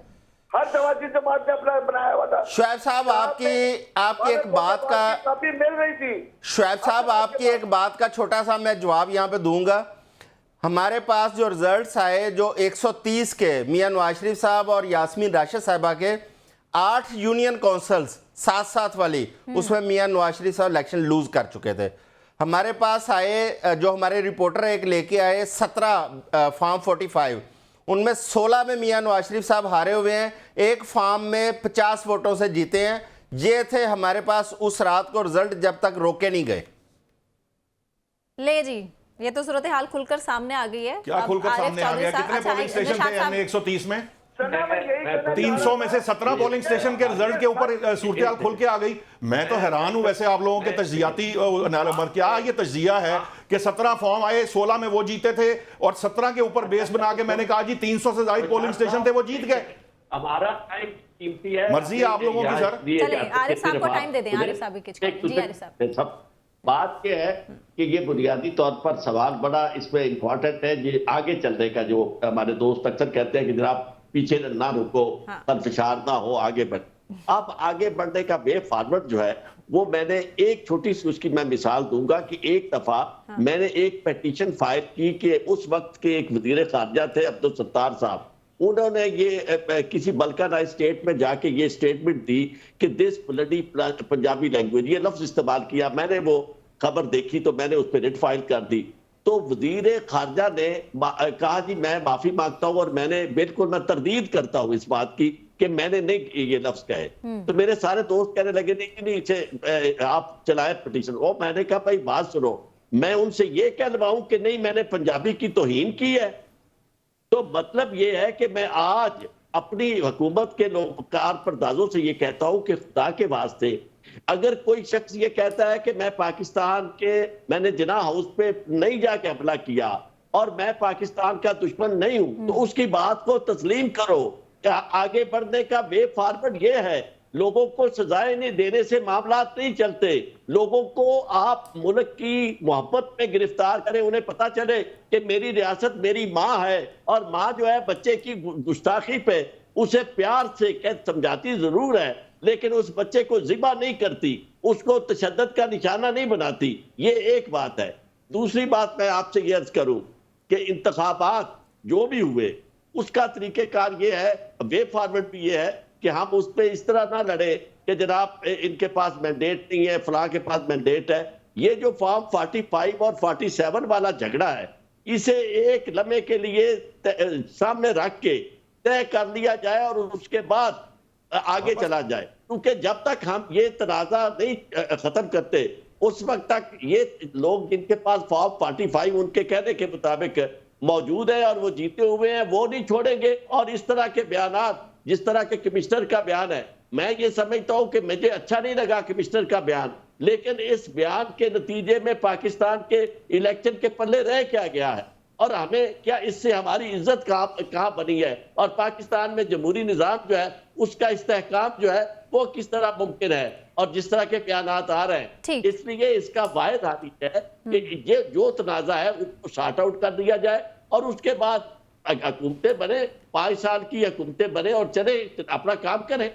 Speaker 5: हर समाजी जमात ने अपना बनाया हुआ था।
Speaker 2: शुएब साहब आपकी एक बात का
Speaker 5: काफी मिल रही थी।
Speaker 2: शुएब साहब आपकी एक बात का छोटा सा मैं जवाब यहाँ पे दूंगा। हमारे पास जो रिजल्ट्स आए, जो 130 के मियां नवाज शरीफ साहब और यास्मीन राशिद साहिबा के 8 यूनियन काउंसिल्स साथ वाली, उसमें मियां नवाज शरीफ साहब इलेक्शन लूज कर चुके थे। हमारे पास आए, जो हमारे रिपोर्टर एक लेके आए 17 फार्म 45, उनमें 16 में मियां नवाज शरीफ साहब हारे हुए हैं, एक फार्म में 50 वोटों से जीते हैं। ये थे हमारे पास उस रात को रिजल्ट जब तक रोके नहीं गए।
Speaker 1: ले जी, ये तो सूरत हाल खुलकर सामने आ गई है।
Speaker 3: क्या खुलकर सामने आ गया? कितने पोलिंग स्टेशन थे हमने 130 में? 300 में से 17 पोलिंग स्टेशन के रिजल्ट के ऊपर सूरत हाल खुल के आ गई। मैं तो हैरान हूं वैसे आप लोगों के तज्जियाती क्या ये तज्जिया है कि 17 फॉर्म आए, 16 में वो जीते थे और 17 के ऊपर बेस बना के मैंने कहा जी 300 से ज्यादा पोलिंग स्टेशन थे वो जीत गए।
Speaker 4: हमारा टाइम कीमती है,
Speaker 3: मर्जी है आप लोगों की सर।
Speaker 1: चलिए आरिफ साहब को टाइम दे दें। आरिफ साहब जी, आरिफ साहब,
Speaker 4: बात यह है कि ये बुनियादी तौर पर सवाल बड़ा इसमें इम्पोर्टेंट है, ये आगे चलने का। जो हमारे दोस्त अक्सर कहते हैं कि जनाब पीछे ना रुको, फिशार ना हो, आगे बढ़। अब आगे बढ़ने का वे फॉरवर्ड जो है वो मैंने एक छोटी सी उसकी मैं मिसाल दूंगा कि एक दफा मैंने एक पिटीशन फाइल की कि उस वक्त के एक वजीर खारजा थे अब्दुल सत्तार साहब, उन्होंने ये किसी बल्काना स्टेट में जाके ये स्टेटमेंट दी कि दिस ब्लडी पंजाबी लैंग्वेज, ये लफ्ज इस्तेमाल किया। मैंने वो खबर देखी तो मैंने उस पर रिट फाइल कर दी। तो वजीर खारजा ने कहा जी मैं माफी मांगता हूं और मैंने बिल्कुल मैं तरदीद करता हूं इस बात की कि मैंने नहीं ये लफ्ज कहे। तो मेरे सारे दोस्त कहने लगे नहीं इसे आप चलाए पिटीशन। वो मैंने कहा भाई बात सुनो, मैं उनसे ये कहलवाऊं कि नहीं मैंने पंजाबी की तौहीन की है? तो मतलब ये है कि मैं आज अपनी हुकूमत के लोग कारपरदाजों से ये कहता हूं कि खुदा के वास्ते अगर कोई शख्स ये कहता है कि मैं पाकिस्तान के मैंने जिना हाउस पे नहीं जाके हमला किया और मैं पाकिस्तान का दुश्मन नहीं हूं, तो उसकी बात को तस्लीम करो। आगे बढ़ने का वे फॉरवर्ड ये है, लोगों को सजाएं नहीं देने से मामला नहीं चलते। लोगों को आप मुल्क की मोहब्बत में गिरफ्तार करें, उन्हें पता चले कि मेरी रियासत मेरी माँ है और माँ जो है बच्चे की गुस्ताखी पे उसे प्यार से समझाती जरूर है, लेकिन उस बच्चे को जिबा नहीं करती, उसको तशद्दुद का निशाना नहीं बनाती। ये एक बात है। दूसरी बात मैं आपसे ये अर्ज करूं कि इंतखाबात जो भी हुए उसका तरीकेकार ये है, वे फॉरवर्ड भी ये है कि हम उस पर इस तरह ना लड़े कि जनाब इनके पास मैंडेट नहीं है, फलां के पास मैंडेट है। ये जो फॉर्म 45 और 47 वाला झगड़ा है, इसे एक लम्हे के लिए सामने रख के तय कर लिया जाए और उसके बाद आगे चला जाए, क्योंकि जब तक हम ये तनाजा नहीं खत्म करते उस वक्त तक ये लोग जिनके पास फॉर्म 45 उनके कहने के मुताबिक मौजूद है और वो जीते हुए हैं, वो नहीं छोड़ेंगे। और इस तरह के बयानात, जिस तरह के कमिश्नर का बयान है, मैं ये समझता हूं कि मुझे अच्छा नहीं लगा कमिश्नर का बयान, लेकिन इस बयान के नतीजे में पाकिस्तान के इलेक्शन के पल्ले रह क्या गया है और हमें क्या इससे हमारी इज्जत कहाँ बनी है और पाकिस्तान में जमहूरी निजाम जो है उसका इस्तेहकाम जो है वो किस तरह मुमकिन है। और जिस तरह के बयानात आ रहे हैं, इसलिए इसका वाहिद हल है कि ये जो तनाजा है उसको शार्ट आउट कर दिया जाए और उसके बाद हुकूमतें बने, 5 साल की हुकूमतें बने और चले अपना काम करें।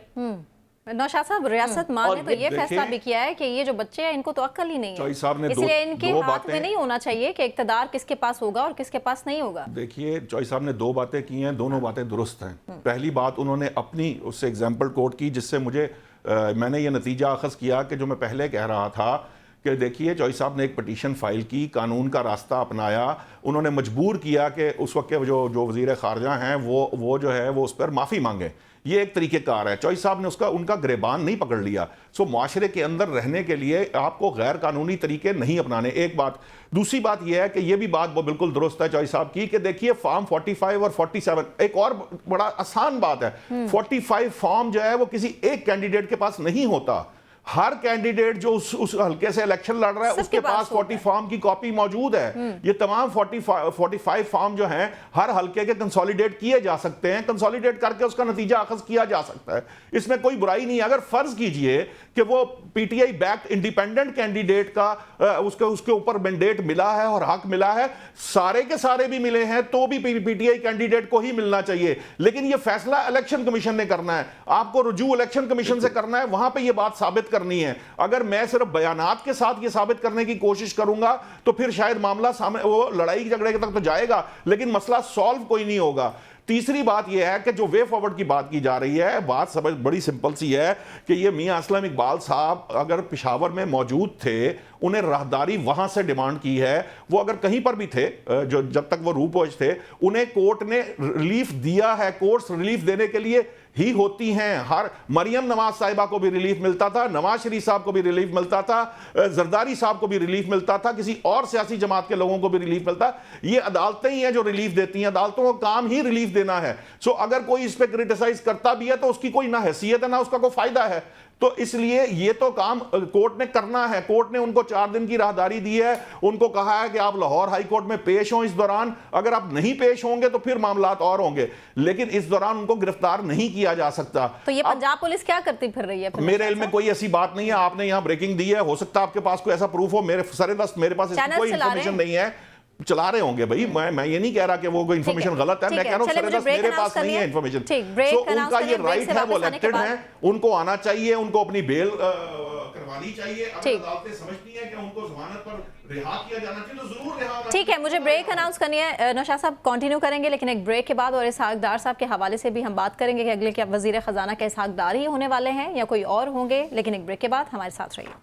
Speaker 1: नौशाद साहब, रियासत मां ने तो ये फैसला भी किया है कि ये जो बच्चे हैं इनको तो अक्ल ही नहीं है, इसलिए इनके हाथ में नहीं होना चाहिए कि इक्तदार किसके पास होगा और किसके पास नहीं होगा।
Speaker 3: देखिए चौधरी साहब ने 2 बातें की हैं, दोनों बातें दुरुस्त हैं। पहली बात उन्होंने अपनी उससे एग्जाम्पल कोट की जिससे मुझे मैंने ये नतीजा अखज़ किया कि जो मैं पहले कह रहा था कि देखिए चौधरी साहब ने एक पटिशन फाइल की, कानून का रास्ता अपनाया, उन्होंने मजबूर किया कि उस वक्त के जो वज़ीर ख़ारजा हैं वो जो है वो उस पर माफ़ी मांगे। ये एक तरीक़ेकार है। चौधरी साहब ने उनका गिरबान नहीं पकड़ लिया। सो मुआशरे के अंदर रहने के लिए आपको गैर कानूनी तरीके नहीं अपनाने, एक बात। दूसरी बात यह है कि यह भी बात वो बिल्कुल दुरुस्त है चौधरी साहब की कि देखिए फॉर्म 45 और 47 एक और बड़ा आसान बात है। 45 फॉर्म जो है वो किसी एक कैंडिडेट के पास नहीं होता। हर कैंडिडेट जो उस हल्के से इलेक्शन लड़ रहा है उसके पास 40 फॉर्म की कॉपी मौजूद है। ये तमाम 45 फॉर्म जो हैं हर हल्के के कंसोलिडेट किए जा सकते हैं, कंसोलिडेट करके उसका नतीजा अखज़ किया जा सकता है, इसमें कोई बुराई नहीं है। अगर फर्ज कीजिए कि वो पीटीआई बैक्ड इंडिपेंडेंट कैंडिडेट का उसके ऊपर मैंडेट मिला है और हक मिला है, सारे के सारे भी मिले हैं तो भी पीटीआई कैंडिडेट को ही मिलना चाहिए। लेकिन ये फैसला इलेक्शन कमीशन ने करना है, आपको रुजू इलेक्शन कमीशन से करना है, वहां पर यह बात साबित करनी है। अगर मैं सिर्फ बयानात के साथ ये साबित करने की कोशिश करूंगा तो फिर शायद मामला सामने वो लड़ाई झगड़े तक तो जाएगा लेकिन मसला सॉल्व कोई नहीं होगा। तीसरी बात यह है कि जो वे फॉरवर्ड की बात की जा रही है, बात समझ बड़ी सिंपल सी है कि ये मियां असलम इकबाल साहब अगर पेशावर में मौजूद थे, उन्हें राहदारी वहां से डिमांड की है, वो अगर कहीं पर भी थे जो जब तक वो रूपोज थे, उन्हें कोर्ट ने रिलीफ दिया है। कोर्ट्स रिलीफ देने के लिए ही होती हैं। हर मरियम नवाज साहिबा को भी रिलीफ मिलता था, नवाज शरीफ साहब को भी रिलीफ मिलता था, जरदारी साहब को भी रिलीफ मिलता था, किसी और सियासी जमात के लोगों को भी रिलीफ मिलता। ये अदालतें ही हैं जो रिलीफ देती हैं, अदालतों का काम ही रिलीफ देना है। सो अगर कोई इस पर क्रिटिसाइज करता भी है तो उसकी कोई ना हैसियत है ना उसका कोई फायदा है। तो इसलिए ये तो काम कोर्ट ने करना है। कोर्ट ने उनको 4 दिन की राहदारी दी है, उनको कहा है कि आप लाहौर हाई कोर्ट में पेश हों इस दौरान। अगर आप नहीं पेश होंगे तो फिर मामलात और होंगे, लेकिन इस दौरान उनको गिरफ्तार नहीं किया जा सकता।
Speaker 1: तो ये पंजाब पुलिस क्या करती फिर रही है?
Speaker 3: मेरे इल्म में कोई ऐसी बात नहीं है। आपने यहाँ ब्रेकिंग दी है, हो सकता है आपके पास कोई ऐसा प्रूफ हो, मेरे सरे दस्त मेरे पास कोई इंफॉर्मेशन नहीं है। चला रहे होंगे भाई। मैं ये नहीं कह रहा कि वो कोई इन्फॉर्मेशन गलत है, मैं कह रहा हूँ सरेंडर मेरे पास नहीं है इन्फॉर्मेशन। तो उनका ये राइट है, वो इलेक्टेड है, उनको आना चाहिए, उनको अपनी बेल करवानी चाहिए। अगर अदालतें समझती हैं कि उनको जमानत पर रिहा किया जाना चाहिए तो जरूर रिहा।
Speaker 1: ठीक है, मुझे ब्रेक अनाउंस करनी है। नौशाद साहब कंटिन्यू करेंगे, लेकिन एक ब्रेक के बाद और इसहाक डार साहब के हवाले से भी हम बात करेंगे कि अगले क्या वजीर खजाना का इसहाक डार ही होने वाले हैं या कोई और होंगे, लेकिन एक ब्रेक के बाद हमारे साथ रहिए।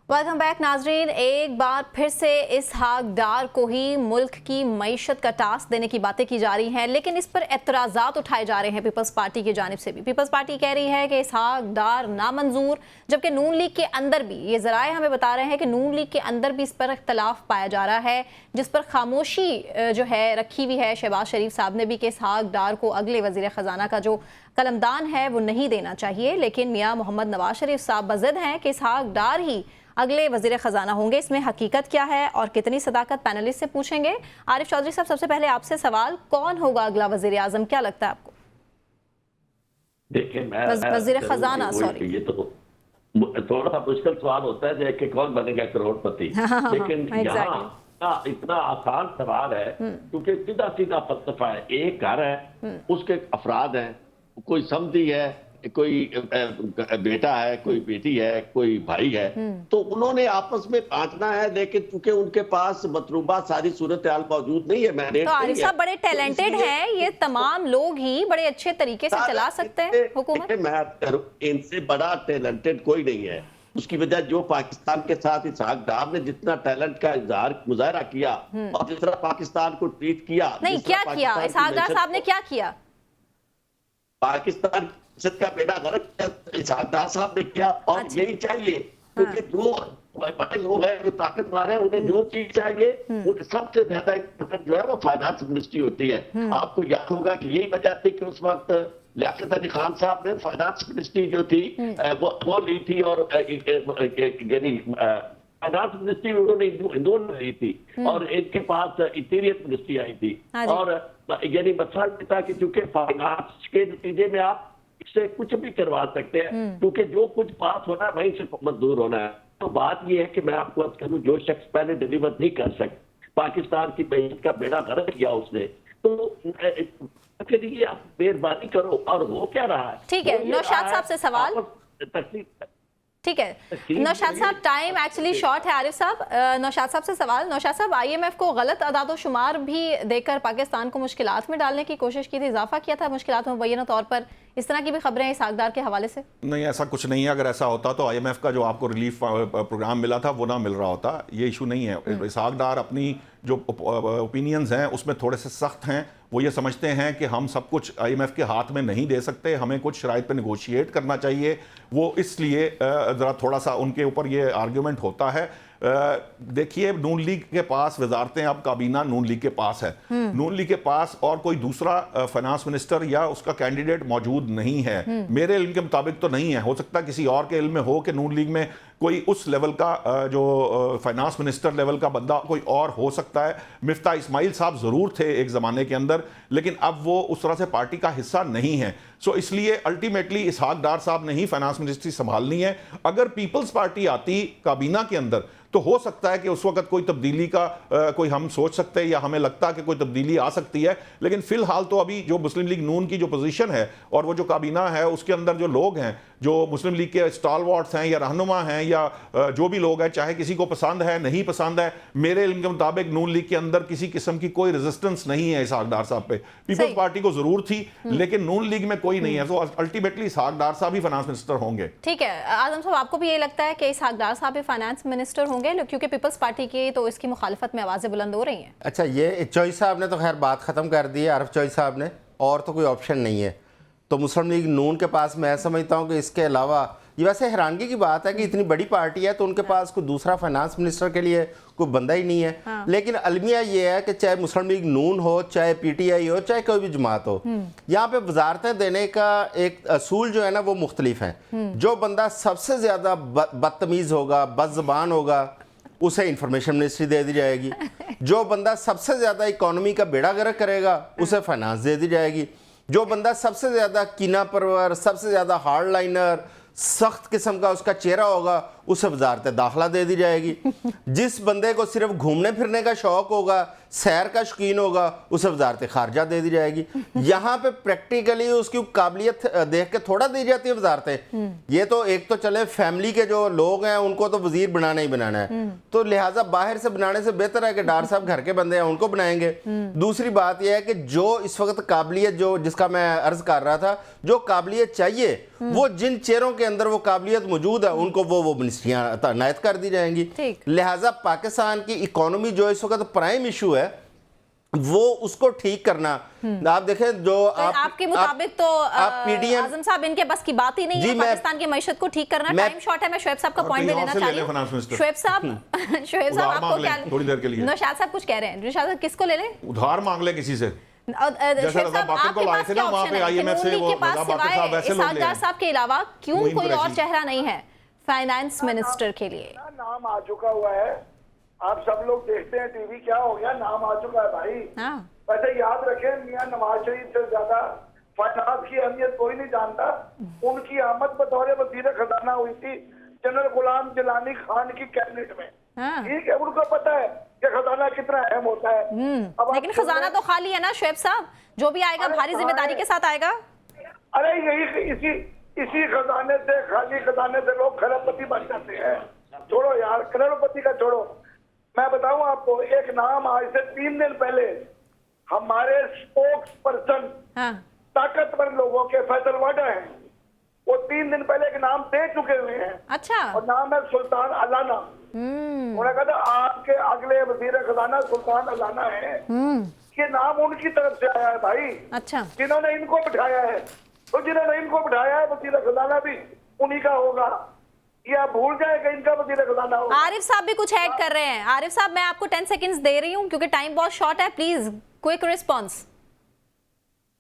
Speaker 1: वेलकम बैक नाजरीन। एक बार फिर से इसहाक डार को ही मुल्क की मईशत का टास्क देने की बातें की जा रही हैं, लेकिन इस पर एतराज़ात उठाए जा रहे हैं पीपल्स पार्टी की जानिब से भी। पीपल्स पार्टी कह रही है कि इसहाक डार नामंजूर, जबकि नून लीग के अंदर भी ये ज़राए हमें बता रहे हैं कि नून लीग के अंदर भी इस पर इख्तलाफ पाया जा रहा है, जिस पर खामोशी जो है रखी हुई है शहबाज शरीफ साहब ने भी कि इसहाक डार को अगले वज़ीर ख़जाना का जो कलमदान है वो नहीं देना चाहिए। लेकिन मियाँ मोहम्मद नवाज शरीफ साहब बज़िद हैं कि इसहाक डार ही अगले वज़ीर ख़जाना होंगे। इसमें हकीकत क्या है और कितनी सदाकत, पैनलिस्ट से पूछेंगे। आरिफ चौधरी साहब, सबसे पहले आपसे सवाल, कौन होगा अगला वज़ीर आज़म, क्या लगता है आपको?
Speaker 4: देखिए, मैं
Speaker 1: वज़ीर ख़जाना, सॉरी,
Speaker 4: ये तो थोड़ा सा मुश्किल सवाल होता है कि कौन बनेगा करोड़पति, लेकिन यहाँ इतना आसान सवाल है क्योंकि सीधा सीधा फलसफा है। एक घर है, उसके अफराद हैं, कोई समधी है, कोई बेटा है, कोई बेटी है, कोई भाई है, तो उन्होंने आपस में बांटना है, लेकिन चूंकि उनके पास मतलूबा सारी सूरत हाल मौजूद नहीं है, मैंडेट
Speaker 1: तो आरिफ साहब बड़े टैलेंटेड हैं, ये तमाम लोग ही बड़े अच्छे तरीके से चला सकते हैं हुकूमत।
Speaker 4: मैं इनसे बड़ा टैलेंटेड कोई नहीं है। उसकी वजह जो पाकिस्तान के साथ इसहाक डार ने जितना टैलेंट का मुजाहरा किया और जिस तरह पाकिस्तान को ट्रीट किया,
Speaker 1: नहीं क्या किया इसहाक डार साहब ने, क्या किया
Speaker 4: पाकिस्तान का बेटा गलत इसहाक डार साहब ने किया। और यही चाहिए क्योंकि जो बड़े लोग हैं, जो ताकतवर हैं, उन्हें जो चीज चाहिए वो सबसे ज्यादा जो है वो फाइनेंस मिनिस्ट्री होती है। आपको याद होगा कि यही वजह थी कि उस वक्त लियाकत अली खान साहब ने फाइनेंस मिनिस्ट्री जो थी वो ली थी, और यानी फाइनेंस मिनिस्ट्री उन्होंने हिंदुओं ने ली थी, और इनके पास इंटीरियर मिनिस्ट्री आई थी। और यानी मसला ये था कि चूंकि फाइनेंस के नतीजे में आप इससे कुछ भी करवा सकते हैं, क्योंकि जो कुछ पास होना है वहीं से मंजूर होना है। तो बात यह है कि मैं आपको बात करूं, जो शख्स पहले डिलीवर नहीं कर सकते, पाकिस्तान की बेइज्जती का बेड़ा गर्क किया उसने, तो के लिए आप मेहरबानी करो। और वो क्या रहा है,
Speaker 1: ठीक है। नौशाद साहब से सवाल, ठीक है नौशाद साहब, टाइम एक्चुअली शॉर्ट है। आरिफ साहब, नौशाद साहब से सवाल। नौशाद साहब, IMF को गलत अदाद-ओ-शुमार भी देकर पाकिस्तान को मुश्किलात में डालने की कोशिश की थी, इजाफा किया था मुश्किलात में मुबैना तौर पर, इस तरह की भी खबरें हैं इसहाक डार के हवाले से? नहीं,
Speaker 3: ऐसा कुछ नहीं है। अगर ऐसा होता तो IMF का जो आपको रिलीफ प्रोग्राम मिला था वो ना मिल रहा होता। ये इशू नहीं है। इसहाक डार अपनी जो ओपिनियंस हैं उसमें थोड़े से सख्त हैं। वो ये समझते हैं कि हम सब कुछ IMF के हाथ में नहीं दे सकते, हमें कुछ शराइत पे निगोशिएट करना चाहिए। वो इसलिए ज़रा थोड़ा सा उनके ऊपर ये आर्ग्यूमेंट होता है। देखिए, नून लीग के पास वजारतें, अब काबीना नून लीग के पास है, नून लीग के पास और कोई दूसरा फाइनेंस मिनिस्टर या उसका कैंडिडेट मौजूद नहीं है। मेरे इल्म के मुताबिक तो नहीं है, हो सकता है किसी और के इल्म में हो कि नून लीग में कोई उस लेवल का जो फाइनेंस मिनिस्टर लेवल का बंदा कोई और हो सकता है। मिफ्ता इस्माइल साहब ज़रूर थे एक ज़माने के अंदर, लेकिन अब वो उस तरह से पार्टी का हिस्सा नहीं है। सो इसलिए अल्टीमेटली इसहाक डार साहब ने ही फाइनेंस मिनिस्ट्री संभालनी है। अगर पीपल्स पार्टी आती काबीना के अंदर तो हो सकता है कि उस वक्त कोई तब्दीली का कोई हम सोच सकते हैं या हमें लगता है कि कोई तब्दीली आ सकती है। लेकिन फिलहाल तो अभी जो मुस्लिम लीग नून की जो पोजीशन है और वो जो काबीना है उसके अंदर जो लोग हैं, जो मुस्लिम लीग के स्टॉलवर्ड्स हैं या रहनुमा हैं या जो भी लोग हैं, चाहे किसी को पसंद है नहीं पसंद है, मेरे इल्म के मुताबिक नून लीग के अंदर किसी किस्म की कोई रेजिस्टेंस नहीं है इसहाक डार साहब पे। पीपल्स पार्टी को जरूर थी लेकिन नून लीग में कोई नहीं है, तो अल्टीमेटली इसहाक डार साहब ही फाइनेंस मिनिस्टर होंगे।
Speaker 1: ठीक है आजम साहब, आपको भी ये लगता है कि इसहाक डार साहब ही फाइनेंस मिनिस्टर होंगे, क्योंकि पीपल्स पार्टी की तो इसकी मुखालफत में आवाजें बुलंद हो रही हैं?
Speaker 2: अच्छा, ये चौई साहब ने तो खैर बात खत्म कर दी है, आरिफ चौई साहब ने, और तो कोई ऑप्शन नहीं है। तो मुस्लिम लीग नून के पास मैं समझता हूँ कि इसके अलावा, ये वैसे हैरानगी की बात है कि इतनी बड़ी पार्टी है तो उनके पास कोई दूसरा फाइनेंस मिनिस्टर के लिए कोई बंदा ही नहीं है। हाँ। लेकिन अलमिया ये है कि चाहे मुस्लिम लीग नून हो, चाहे PTI हो, चाहे कोई भी जमात हो, यहाँ पे वजारतें देने का एक असूल जो है ना वो मुख्तलिफ है। जो बंदा सबसे ज्यादा बदतमीज होगा, बदज़बान होगा, उसे इंफॉर्मेशन मिनिस्ट्री दे दी जाएगी। जो बंदा सबसे ज़्यादा इकोनॉमी का बेड़ा गर्क करेगा उसे फाइनेंस दे दी जाएगी। जो बंदा सबसे ज़्यादा कीना परवर, सबसे ज़्यादा हार्ड लाइनर, सख्त किस्म का उसका चेहरा होगा उसे वजारत दाखिला दे दी जाएगी। जिस बंदे को सिर्फ घूमने फिरने का शौक होगा, सैर का शौकीन होगा, उसे वजारत खारजा दे दी जाएगी। यहाँ पे प्रैक्टिकली उसकी काबिलियत देख के थोड़ा दी जाती है वजारतें। ये तो एक तो चले फैमिली के जो लोग हैं उनको तो वजीर बनाना ही बनाना है, तो लिहाजा बाहर से बनाने से बेहतर है कि डार साहब घर के बंदे हैं उनको बनाएंगे। दूसरी बात यह है कि जो इस वक्त काबिलियत जो जिसका मैं अर्ज कर रहा था, जो काबिलियत चाहिए वो जिन चेहरों के अंदर वो काबिलियत मौजूद है उनको वो मिनिस्ट्रियां तैनात कर दी जाएंगी। लिहाजा पाकिस्तान की इकोनॉमी जो इस वक्त प्राइम इशू है वो उसको ठीक करना, आप देखें जो
Speaker 1: तो आपके मुताबिक तो आजम साहब इनके बस की बात ही नहीं है पाकिस्तान की मईशत को ठीक करना। टाइम शॉर्ट है, मैं शोएब साहब का पॉइंट भी लेना चाहती हूं। शोएब साहब आपको क्या
Speaker 3: थोड़ी देर के लिए
Speaker 1: नौशाद साहब कुछ कह रहे हैं, नौशाद साहब किसको ले लें?
Speaker 3: उधार मांग ले किसी से,
Speaker 1: साहब के अलावा क्यों कोई और चेहरा नहीं है फाइनेंस मिनिस्टर के लिए?
Speaker 5: नाम आ चुका हुआ है, आप सब लोग देखते हैं टीवी, क्या हो गया, नाम आ चुका है भाई। वैसे याद रखें, मियां नवाज शरीफ से ज्यादा फाइनेंस की अहमियत कोई नहीं जानता। उनकी आमद बतौर वजीर खजाना हुई थी जनरल गुलाम जिलानी खान की कैबिनेट में। ठीक है, उनको पता है कि खजाना कितना अहम होता है।
Speaker 1: लेकिन खजाना तो खाली है ना शोएब साहब, जो भी आएगा भारी जिम्मेदारी के साथ आएगा।
Speaker 5: अरे यही इसी खजाने से, खाली खजाने से लोग खरबपति बन जाते हैं। छोड़ो यार, करोड़पति का छोड़ो, मैं बताऊं आपको एक नाम। आज से 3 दिन पहले हमारे स्पोक्स पर्सन ताकतवर लोगों के फैसल वाडा हैं, वो 3 दिन पहले एक नाम दे चुके हुए हैं।
Speaker 1: अच्छा,
Speaker 5: और नाम है सुल्तान अलाना। उन्होंने कहा था आपके अगले वजीर खजाना सुल्तान अलाना है। ये नाम उनकी तरफ से आया है भाई।
Speaker 1: अच्छा,
Speaker 5: जिन्होंने इनको बिठाया है, तो जिन्होंने इनको बिठाया है वजीर खजाना भी उन्हीं का होगा। ये आप भूल जाएगा इनका वजीर खजाना होगा।
Speaker 1: आरिफ साहब भी कुछ ऐड कर रहे हैं। आरिफ साहब, मैं आपको 10 सेकंड्स दे रही हूँ क्योंकि टाइम बहुत शॉर्ट है, प्लीज क्विक रिस्पॉन्स।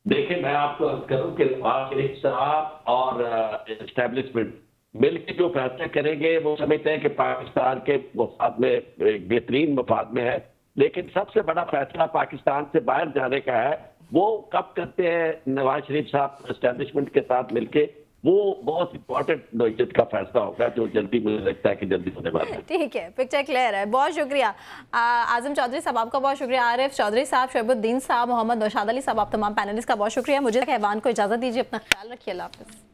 Speaker 4: देखिए, मैं आपको अर्ज करूं कि नवाज शरीफ साहब और एस्टेब्लिशमेंट मिलकर जो फैसले करेंगे वो समझते हैं कि पाकिस्तान के मफाद में एक बेहतरीन मफाद में है, लेकिन सबसे बड़ा फैसला पाकिस्तान से बाहर जाने का है वो कब करते हैं नवाज शरीफ साहब एस्टेब्लिशमेंट के साथ मिलके। वो बहुत इंपॉर्टेंट नौयत का फैसला होगा जो जल्दी, मुझे लगता है कि जल्दी होने वाला है।
Speaker 1: ठीक है, पिक्चर क्लियर है। बहुत शुक्रिया आजम चौधरी साहब, आपका बहुत शुक्रिया। आरिफ चौधरी साहब, शोएबुद्दीन साहब, मोहम्मद नौशाद अली साहब, आप तमाम पैनलिस्ट का बहुत शुक्रिया। मुझे कहवान को इजाजत दीजिए, अपना ख्याल रखिए, अल्लाह हाफिज़।